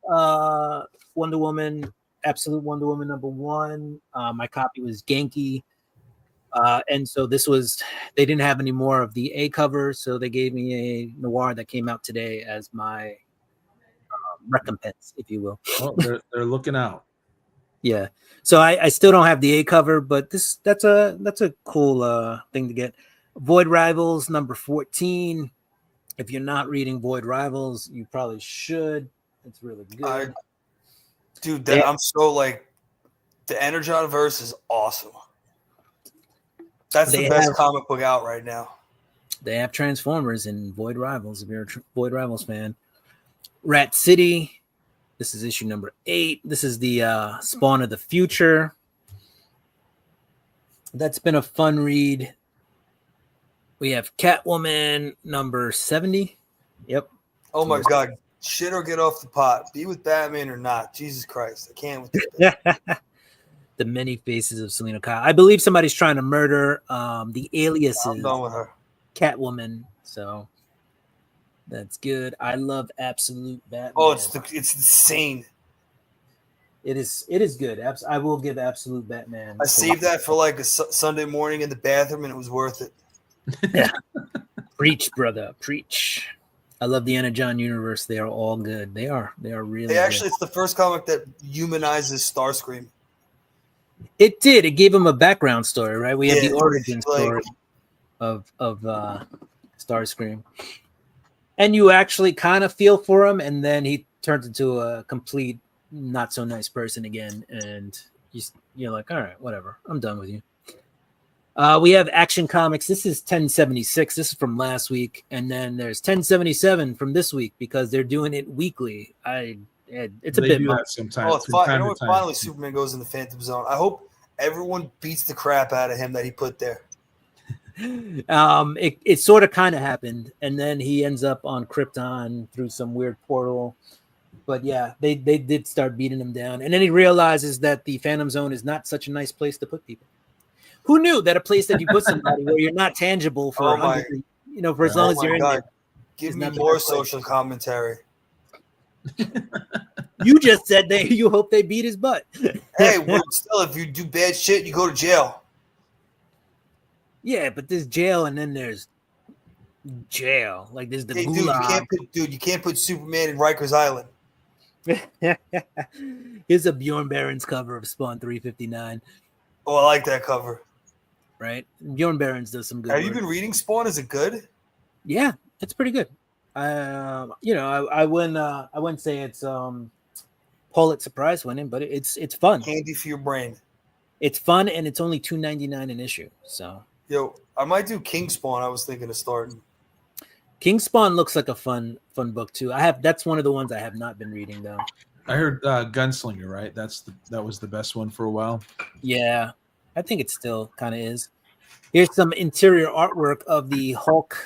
Wonder Woman, Absolute Wonder Woman #1. My copy was Genki. And so they didn't have any more of the A cover, so they gave me a noir that came out today as my recompense, if you will. Well, they're looking out. Yeah. So I still don't have the A cover, but that's a cool thing to get. Void Rivals #14. If you're not reading Void Rivals, you probably should. It's really good. Dude, Yeah. I'm so like, the Energon verse is awesome. That's They the best have- comic book out right now. They have Transformers in Void Rivals if you're a Void Rivals fan. Rat City. This is issue #8. This is the Spawn of the Future. That's been a fun read. We have Catwoman #70. Yep. Oh my Yes. God. Shit or get off the pot. Be with Batman or not. Jesus Christ. I can't with this. The many faces of Selena Kyle. I believe somebody's trying to murder the aliases I'm done with her. Catwoman. So that's good. I love Absolute Batman. Oh, it's insane. It is good. I will give Absolute Batman. I saved that for like a Sunday morning in the bathroom, and it was worth it. Preach, brother, preach. I love the Energon universe. They are all good. They are really It's the first comic that humanizes Starscream. good. It did. It gave him a background story, right? We have Yeah, the origin it's like- story of Starscream. And you actually kind of feel for him, and then he turns into a complete not so nice person again, and you're like, all right, whatever, I'm done with you. We have Action Comics. This is 1076. This is from last week, and then there's 1077 from this week because they're doing it weekly. It's a They bit do much. that sometimes. Oh, it's from fine. time You know to what? time. Finally, Superman goes in the Phantom Zone. I hope everyone beats the crap out of him that he put there. It sort of kind of happened, and then he ends up on Krypton through some weird portal. But yeah, they did start beating him down, and then he realizes that the Phantom Zone is not such a nice place to put people. Who knew that a place that you put somebody where you're not tangible for Oh my- for as long Oh as my you're in God. there? Give It's me not the more best place. social commentary. You just said that you hope they beat his butt. Hey, well, still, if you do bad shit, you go to jail. Yeah, but there's jail, and then there's jail. Like there's the Hey, dude, you can't put Superman in Rikers Island. Here's a Bjorn Barron's cover of Spawn 359. Oh, I like that cover. Right, Bjorn Barron's does some good. Have you work. been reading Spawn? Is it good? Yeah, it's pretty good. I wouldn't say it's Pulitzer Prize winning, but it's fun. Candy for your brain. It's fun and it's only $2.99 an issue. So Yo, I might do King Spawn. I was thinking of starting. King Spawn looks like a fun book too. That's one of the ones I have not been reading though. I heard Gunslinger, right? That was the best one for a while. Yeah, I think it still kind of is. Here's some interior artwork of the Hulk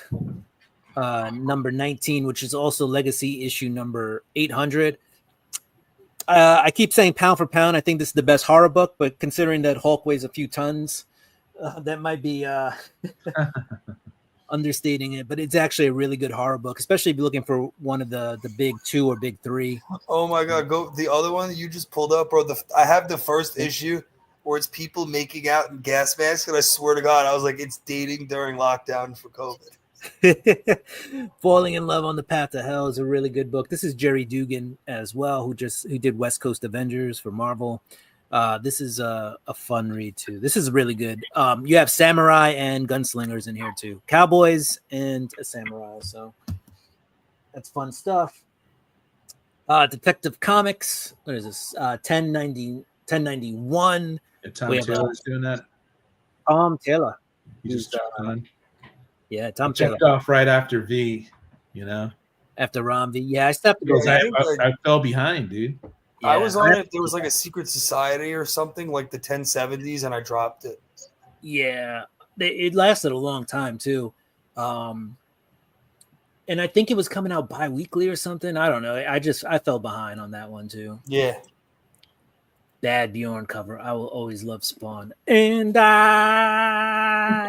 number 19, which is also Legacy issue number 800. I keep saying pound for pound, I think this is the best horror book, but considering that Hulk weighs a few tons, that might be understating it. But it's actually a really good horror book, especially if you're looking for one of the big 2 or big 3. Oh my god, go the other one that you just pulled up, bro. I have the first issue where it's people making out in gas masks, and I swear to God, I was like, it's dating during lockdown for COVID. Falling in Love on the Path to Hell is a really good book. This is Jerry Dugan as well, who did West Coast Avengers for Marvel. This is a fun read too. This is really good. You have samurai and gunslingers in here too, cowboys and a samurai. So that's fun stuff. Detective Comics. What is this? 1091. Yeah, Tom Taylor's doing that. Tom Taylor. He just jumped on. Yeah, Tom Taylor. Checked off right after V, you know. After Ram V. Yeah, I stepped to go. I fell behind, dude. Yeah, I was on it. There was like a secret society or something, like the 1070s, and I dropped it. Yeah, it lasted a long time too. And I think it was coming out bi-weekly or something. I don't know. I fell behind on that one too. Yeah. Bad Bjorn cover. I will always love Spawn. And I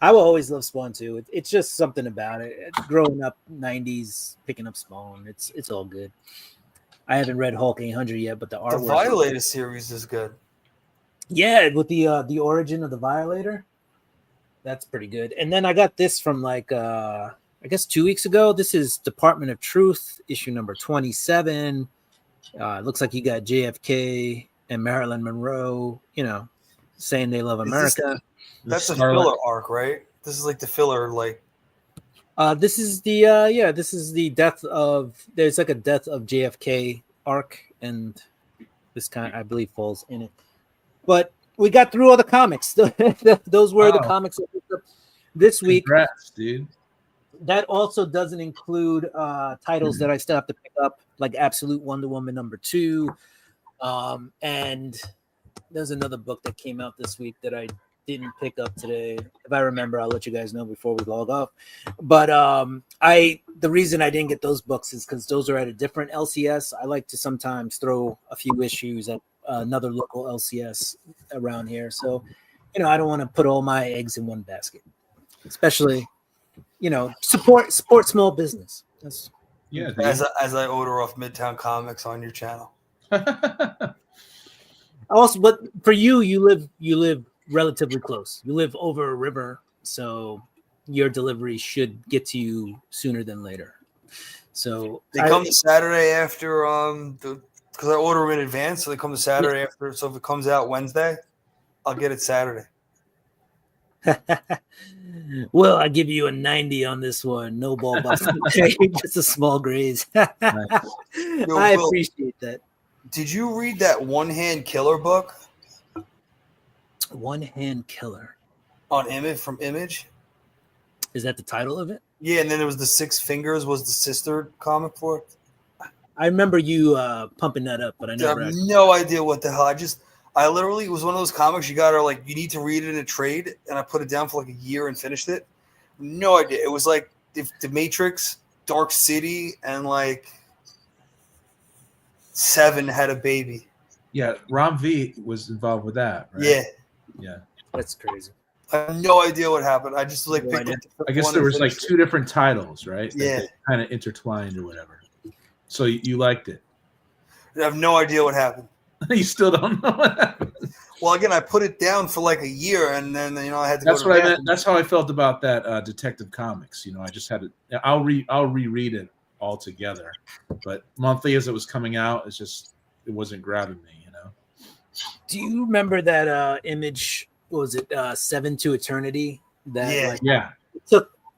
will always love Spawn too. It's just something about it. Growing up 90s, picking up Spawn. It's all good. I haven't read Hulk 800 yet, but the artwork. The Violator series is good. Yeah, with the origin of the Violator. That's pretty good. And then I got this from like I guess 2 weeks ago. This is Department of Truth, issue number 27. It looks like you got JFK and Marilyn Monroe, saying they love America. That's a filler arc, right? This is like the filler, like. This is the death of. There's like a death of JFK arc, and this I believe falls in it. But we got through all the comics. Those were the comics this week. Congrats, dude. That also doesn't include titles that I still have to pick up, like Absolute Wonder Woman number 2. And there's another book that came out this week that I didn't pick up today. If I remember, I'll let you guys know before we log off. But the reason I didn't get those books is because those are at a different LCS. I like to sometimes throw a few issues at another local LCS around here. So, I don't want to put all my eggs in one basket, especially, support small business. That's, yeah. As I order off Midtown Comics on your channel. Also, but for you live relatively close. You live over a river, so your delivery should get to you sooner than later. So they come the Saturday after because I order them in advance, so they come the Saturday after. So if it comes out Wednesday, I'll get it Saturday. Well, I give you a 90 on this one. No ball busting. Just a small graze. Nice. Yo, I Will, appreciate that. Did you read that One Hand Killer book One Hand Killer on Image from Image? Is that the title of it? Yeah, and then there was the Six Fingers was the sister comic for it. I remember you pumping that up, but I I never. have no idea what the hell. I literally, it was one of those comics you you need to read it in a trade, and I put it down for like a year and finished it. No idea. It was like the Matrix, Dark City, and like Seven had a baby. Yeah, Ram V was involved with that, right? Yeah. Yeah. That's crazy. I have no idea what happened. I just like picked up I guess there was like 2 different titles, right? Yeah. Kind of intertwined or whatever. So you liked it. I have no idea what happened. You still don't know what happened. Well, again, I put it down for like a year, and then I had to. That's go to what I bed. meant. That's how I felt about that Detective Comics. I just had to. I'll reread it all together, but monthly as it was coming out, it wasn't grabbing me. Do you remember that Image? What was it 7 to Eternity? That Yeah.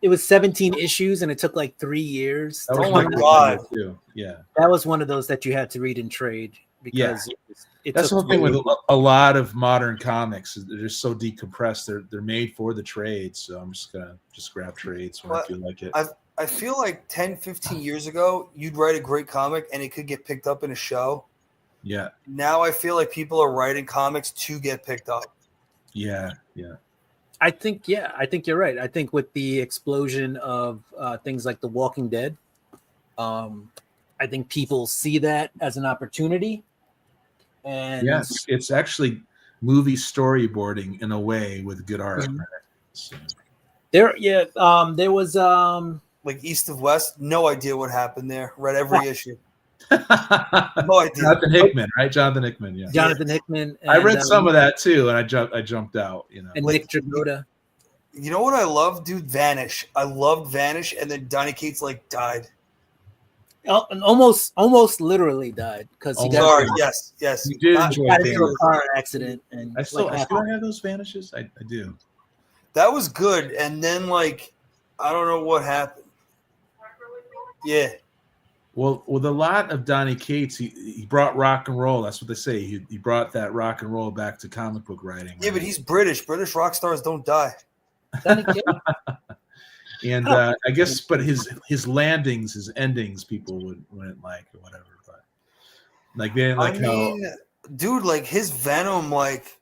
It was 17 issues, and it took like 3 years. That was Oh my my God. too. Yeah. That was one of those that you had to read in trade because That's the took whole thing with really- a lot of modern comics. They're just so decompressed. They're made for the trade. So I'm just gonna grab trades when I But feel like it. I feel like 10, 15 years ago, you'd write a great comic and it could get picked up in a show. Yeah, Now I feel like people are writing comics to get picked up. yeah. I think you're right. I think with the explosion of things like The Walking Dead, I think people see that as an opportunity. And Yes, it's actually movie storyboarding in a way with good art. Mhm. Right? So, there was Like East of West, no idea what happened there. Read every issue. No idea. Jonathan Hickman, right? Jonathan Hickman. Yeah, Jonathan Hickman. And, I read some of that too, and I jumped out. You know, and Like, Nick Dragotta. You know what I love, dude? Vanish. I loved Vanish, and then Donny Cates like died. And almost literally died because he Oh, got, Sorry, yes. you did Not- enjoy got into a Vanish. car accident and I still like, have those vanishes. I do. That was good, and then like I don't know what happened. Yeah, Well, with a lot of Donny Cates, he brought rock and roll. That's what they say. He brought that rock and roll back to comic book writing. yeah, right? but he's British. British rock stars don't die. Donny Cates. And I guess, but his landings, his endings, people wouldn't like or whatever. But like they didn't like I mean, dude, like his Venom, like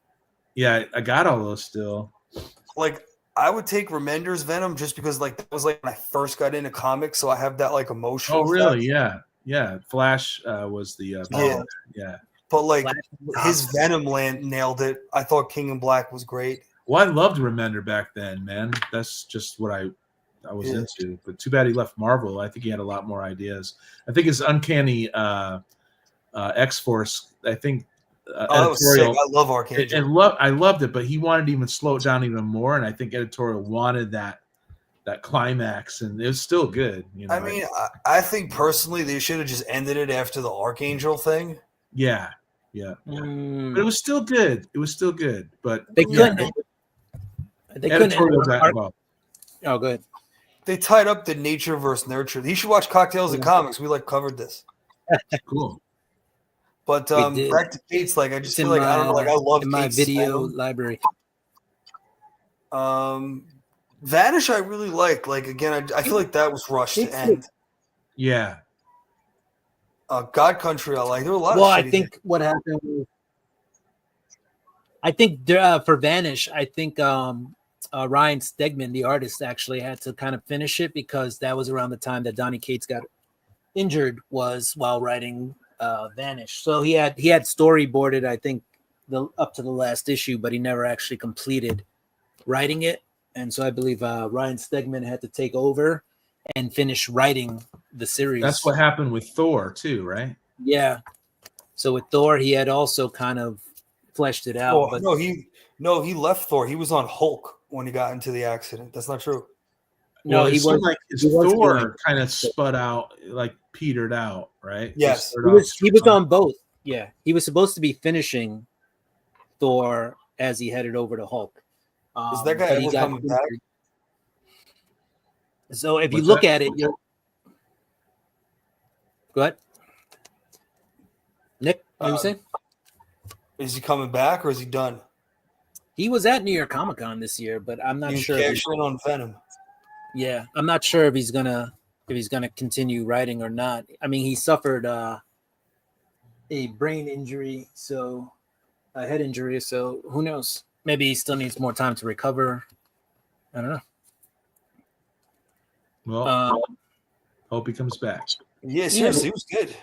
I got all those still. I would take Remender's Venom just because like that was like when I first got into comics, so I have that like emotional. Oh, really? effect. Yeah. Flash was the yeah. But like Flash- his Venom nailed it. I thought King in Black was great. Well, I loved Remender back then, man. That's just what I was Yeah. into. But too bad he left Marvel. I think he had a lot more ideas. I think his Uncanny X-Force, I think That was sick. editorial I love Archangel. I loved it, but he wanted to even slow it down even more, and I think editorial wanted that climax, and it was still good. You know, I mean, I think personally they should have just ended it after the Archangel thing. yeah. Mm, But it was still good. But they yeah, couldn't. They couldn't. editorial got involved. Oh, good. They tied up the nature versus nurture. You should watch Cocktails and Comics. We like covered this. Cool. But We did. back to Cates, like I just It's feel like I don't know, like I love in my Cates' video Venom. library. Vanish, I really like. Like again, I feel like that was rushed to end. Yeah. God Country, I like. There were a lot. Well, of I shitty think what happened was, for Vanish, I think Ryan Stegman, the artist, actually had to kind of finish it because that was around the time that Donny Cates got injured, was while writing Vanish. So he had storyboarded, I think, up to the last issue, but he never actually completed writing it. And so I believe Ryan Stegman had to take over and finish writing the series. That's what happened with Thor too, right? Yeah. So with Thor, he had also kind of fleshed it out. Oh, but he left Thor. He was on Hulk when he got into the accident. That's not true. no, Well, he it seemed was like his he was Thor doing- kind of spud out, like petered out, right? Yes. he was on both. Yeah, he was supposed to be finishing Thor as he headed over to Hulk. Is that guy but he ever got coming back? injured. So if you What's look that? at it, go ahead, Nick. What were you saying? Is he coming back or is he done? He was at New York Comic Con this year, but I'm not He's sure. cashing in on Venom. Yeah, I'm not sure if he's gonna continue writing or not. I mean, he suffered a brain injury, so a head injury. So who knows? Maybe he still needs more time to recover. I don't know. Well, hope he comes back. Yeah, seriously, he was good.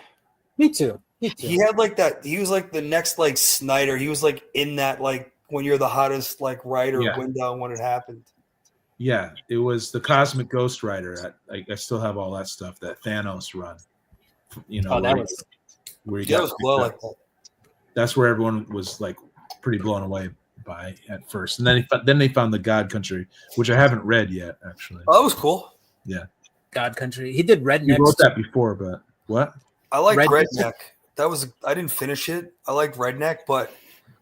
Me too. Me too. He had like that. He was like the next like Snyder. He was like in that like when you're the hottest like writer Yeah. window when it happened. Yeah, it was the Cosmic Ghost Rider. I still have all that stuff, that Thanos run. You know, Oh, that where was where he Yeah, it got was picked well up. like that. That's where everyone was like pretty blown away by at first, and then they found the God Country, which I haven't read yet, actually. Oh, that was cool. God Country. He did You Redneck. wrote that before, but what? I like Redneck. Redneck. That was I didn't finish it. I like Redneck, but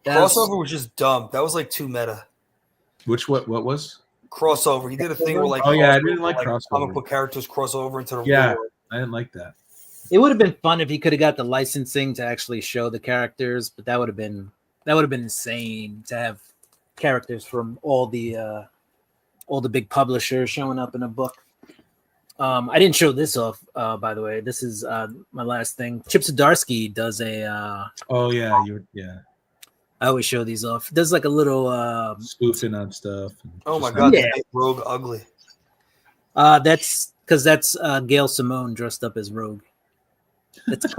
That's- Crossover was just dumb. That was like too meta. What was? Crossover. He did a thing where like Oh, yeah, I crossover, didn't like Crossover. comic book characters cross over into the Yeah. real world. I didn't like that. It would have been fun if he could have got the licensing to actually show the characters, but that would have been insane to have characters from all the big publishers showing up in a book. I didn't show this off, by the way. This is my last thing. Chip Zdarsky does a. Oh yeah, I always show these off. Does like a little spoofing on stuff. Oh my Just- god, Yeah. they make Rogue ugly. That's because that's Gail Simone dressed up as Rogue. It's a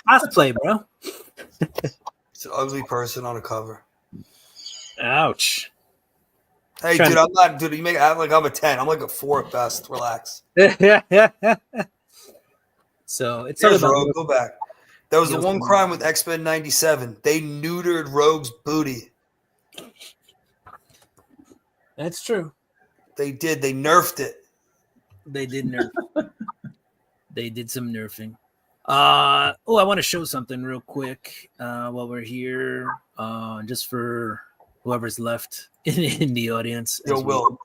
cosplay, bro. It's an ugly person on a cover. Ouch. Hey, Trying dude, to- I'm not. Dude, you make it act like I'm a 10. I'm like a 4 at best. Relax. So it's all Here's about Rogue. Go back. That was the Yes, one man. crime with X-Men 97. They neutered Rogue's booty. that's true. They did. They nerfed it. They did nerf. They did some nerfing. I want to show something real quick while we're here, just for whoever's left in the audience. Yo, as Will,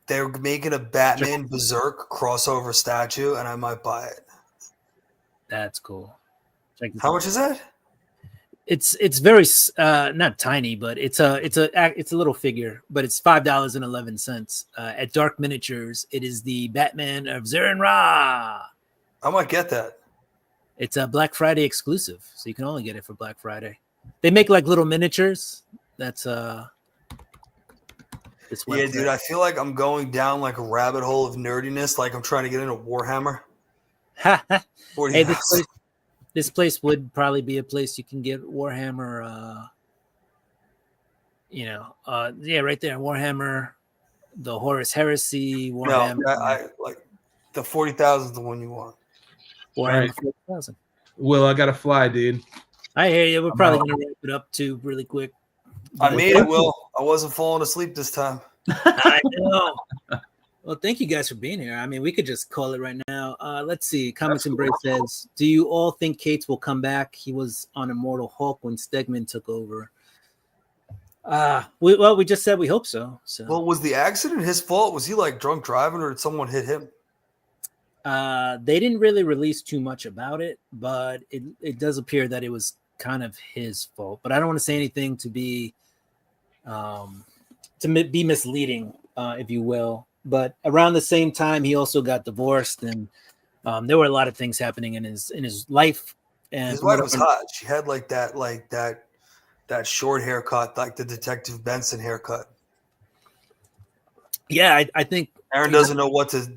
they're making a Batman Berserk crossover statue, and I might buy it. That's cool. Check this How out. much is that? It's very not tiny, but it's a little figure, but it's $5.11 at Dark Miniatures. It is the Batman of Zarin Ra. I might get that. It's a Black Friday exclusive, so you can only get it for Black Friday. They make like little miniatures. That's this Yeah, website. dude, I feel like I'm going down like a rabbit hole of nerdiness. Like I'm trying to get into Warhammer. What do Hey, you this place would probably be a place you can get Warhammer. Yeah, right there, Warhammer, the Horus Heresy, no, Warhammer, I like the 40,000 is the one you want. Warhammer Right. 40,000. Will, I gotta fly, dude. I hear you. We're I'm probably out. gonna wrap it up too, really quick. I But- made it, Will. I wasn't falling asleep this time. I know. Well, thank you guys for being here. I mean, we could just call it right now. Let's see. Comics Embrace says, "Do you all think Cates will come back? He was on Immortal Hulk when Stegman took over." We just said we hope so. So Well, was the accident his fault? Was he like drunk driving, or did someone hit him? they didn't really release too much about it, but it does appear that it was kind of his fault. But I don't want to say anything to be misleading, if you will. But around the same time, he also got divorced, and there were a lot of things happening in his life. And His wife was hot. She had that short haircut, like the Detective Benson haircut. Yeah, I think Aaron doesn't know what to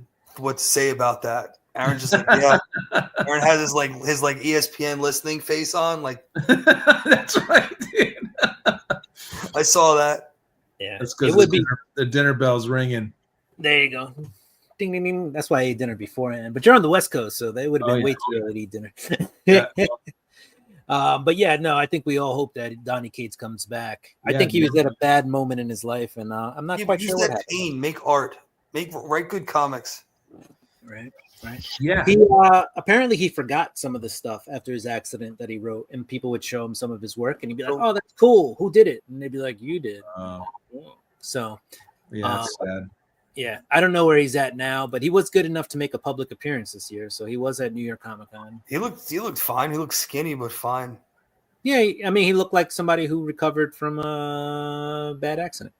say about that. Aaron's just like, yeah. Aaron has his ESPN listening face on. Like, That's right, dude. I saw that. yeah, That's it because would be. the dinner bell's ringing. There you go. Ding ding ding. That's why I ate dinner beforehand. But you're on the West Coast, so they would have been Oh, way yeah. too early to eat dinner. Yeah. But yeah, no, I think we all hope that Donny Cates comes back. I Yeah, think he man. was at a bad moment in his life, and I'm not Yeah, quite use sure what that happened. pain. Make art. Write good comics. Right. Yeah. He apparently he forgot some of the stuff after his accident that he wrote, and people would show him some of his work, and he'd be like, "Oh, that's cool. Who did it?" And they'd be like, "You did." So Yeah, that's sad. yeah, I don't know where he's at now, but he was good enough to make a public appearance this year. So he was at New York Comic Con. He looked fine. He looked skinny but fine. Yeah, I mean, he looked like somebody who recovered from a bad accident.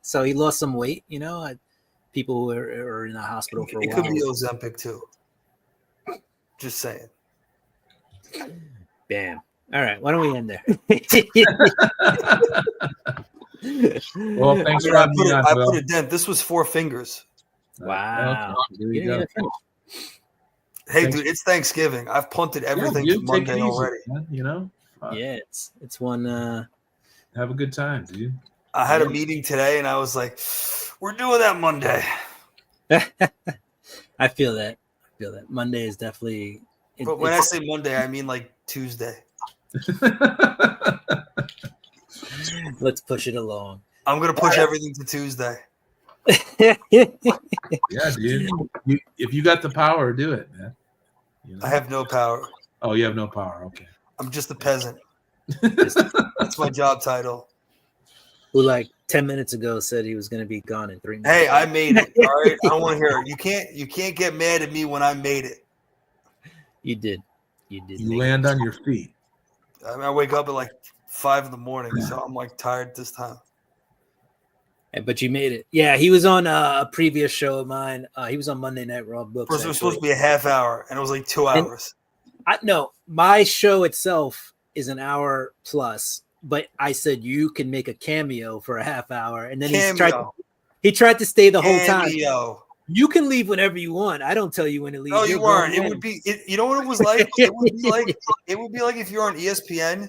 So he lost some weight, people who are in the hospital for a It while. could be Ozempic too. Just saying. Bam. All right, why don't we end there? Well, thanks I for having me on, put Will. a dent. This was 4 fingers. Wow. Okay, there You you didn't go. even finish. Hey, Thanks. dude, it's Thanksgiving. I've punted everything Yeah, to dude, take it Monday easy, already. man, Yeah, it's one. Have a good time, dude. I had a meeting today, and I was like, "We're doing that Monday." I feel that. Monday is definitely. But when I say Monday, I mean like Tuesday. Let's push it along. I'm gonna push everything to Tuesday. Yeah, dude. If you got the power, do it, man. I have no power. Oh, you have no power. Okay. I'm just a peasant. That's my job title. Who like 10 minutes ago said he was going to be gone in 3 minutes. Hey, I made it. All right, I don't want to hear it. You can't get mad at me when I made it. You did. You did. You make land it. on your feet. I mean, I wake up at like 5 a.m, so I'm like tired this time. But you made it. Yeah, he was on a previous show of mine. He was on Monday Night Raw Books. First, it was actually. supposed to be a half hour, and it was like 2 And- hours. No, my show itself is an hour plus, but I said you can make a cameo for a half hour, and then he tried to stay the whole time. Cameo. You can leave whenever you want. I don't tell you when to leave. No, You're you a grown weren't. It man. would be. You know what it was like? It would be like if you're on ESPN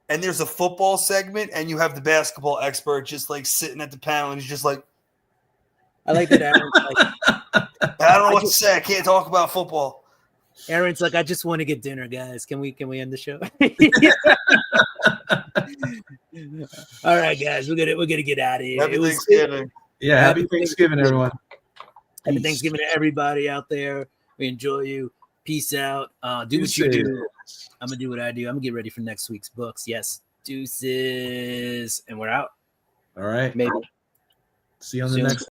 and there's a football segment and you have the basketball expert just like sitting at the panel and he's just like, I like that. Aaron's like, I don't know what to say. I can't talk about football. Aaron's like, I just want to get dinner, guys. Can we end the show? All right, guys, we're gonna get out of here. Happy It was Thanksgiving. Yeah, happy Thanksgiving, everyone. Happy Peace. Thanksgiving to everybody out there. We enjoy you. Peace out. Do what you Deuces. do. I'm gonna do what I do. I'm gonna get ready for next week's books. Yes, deuces, and we're out. All right. Maybe. See you on the See you on- next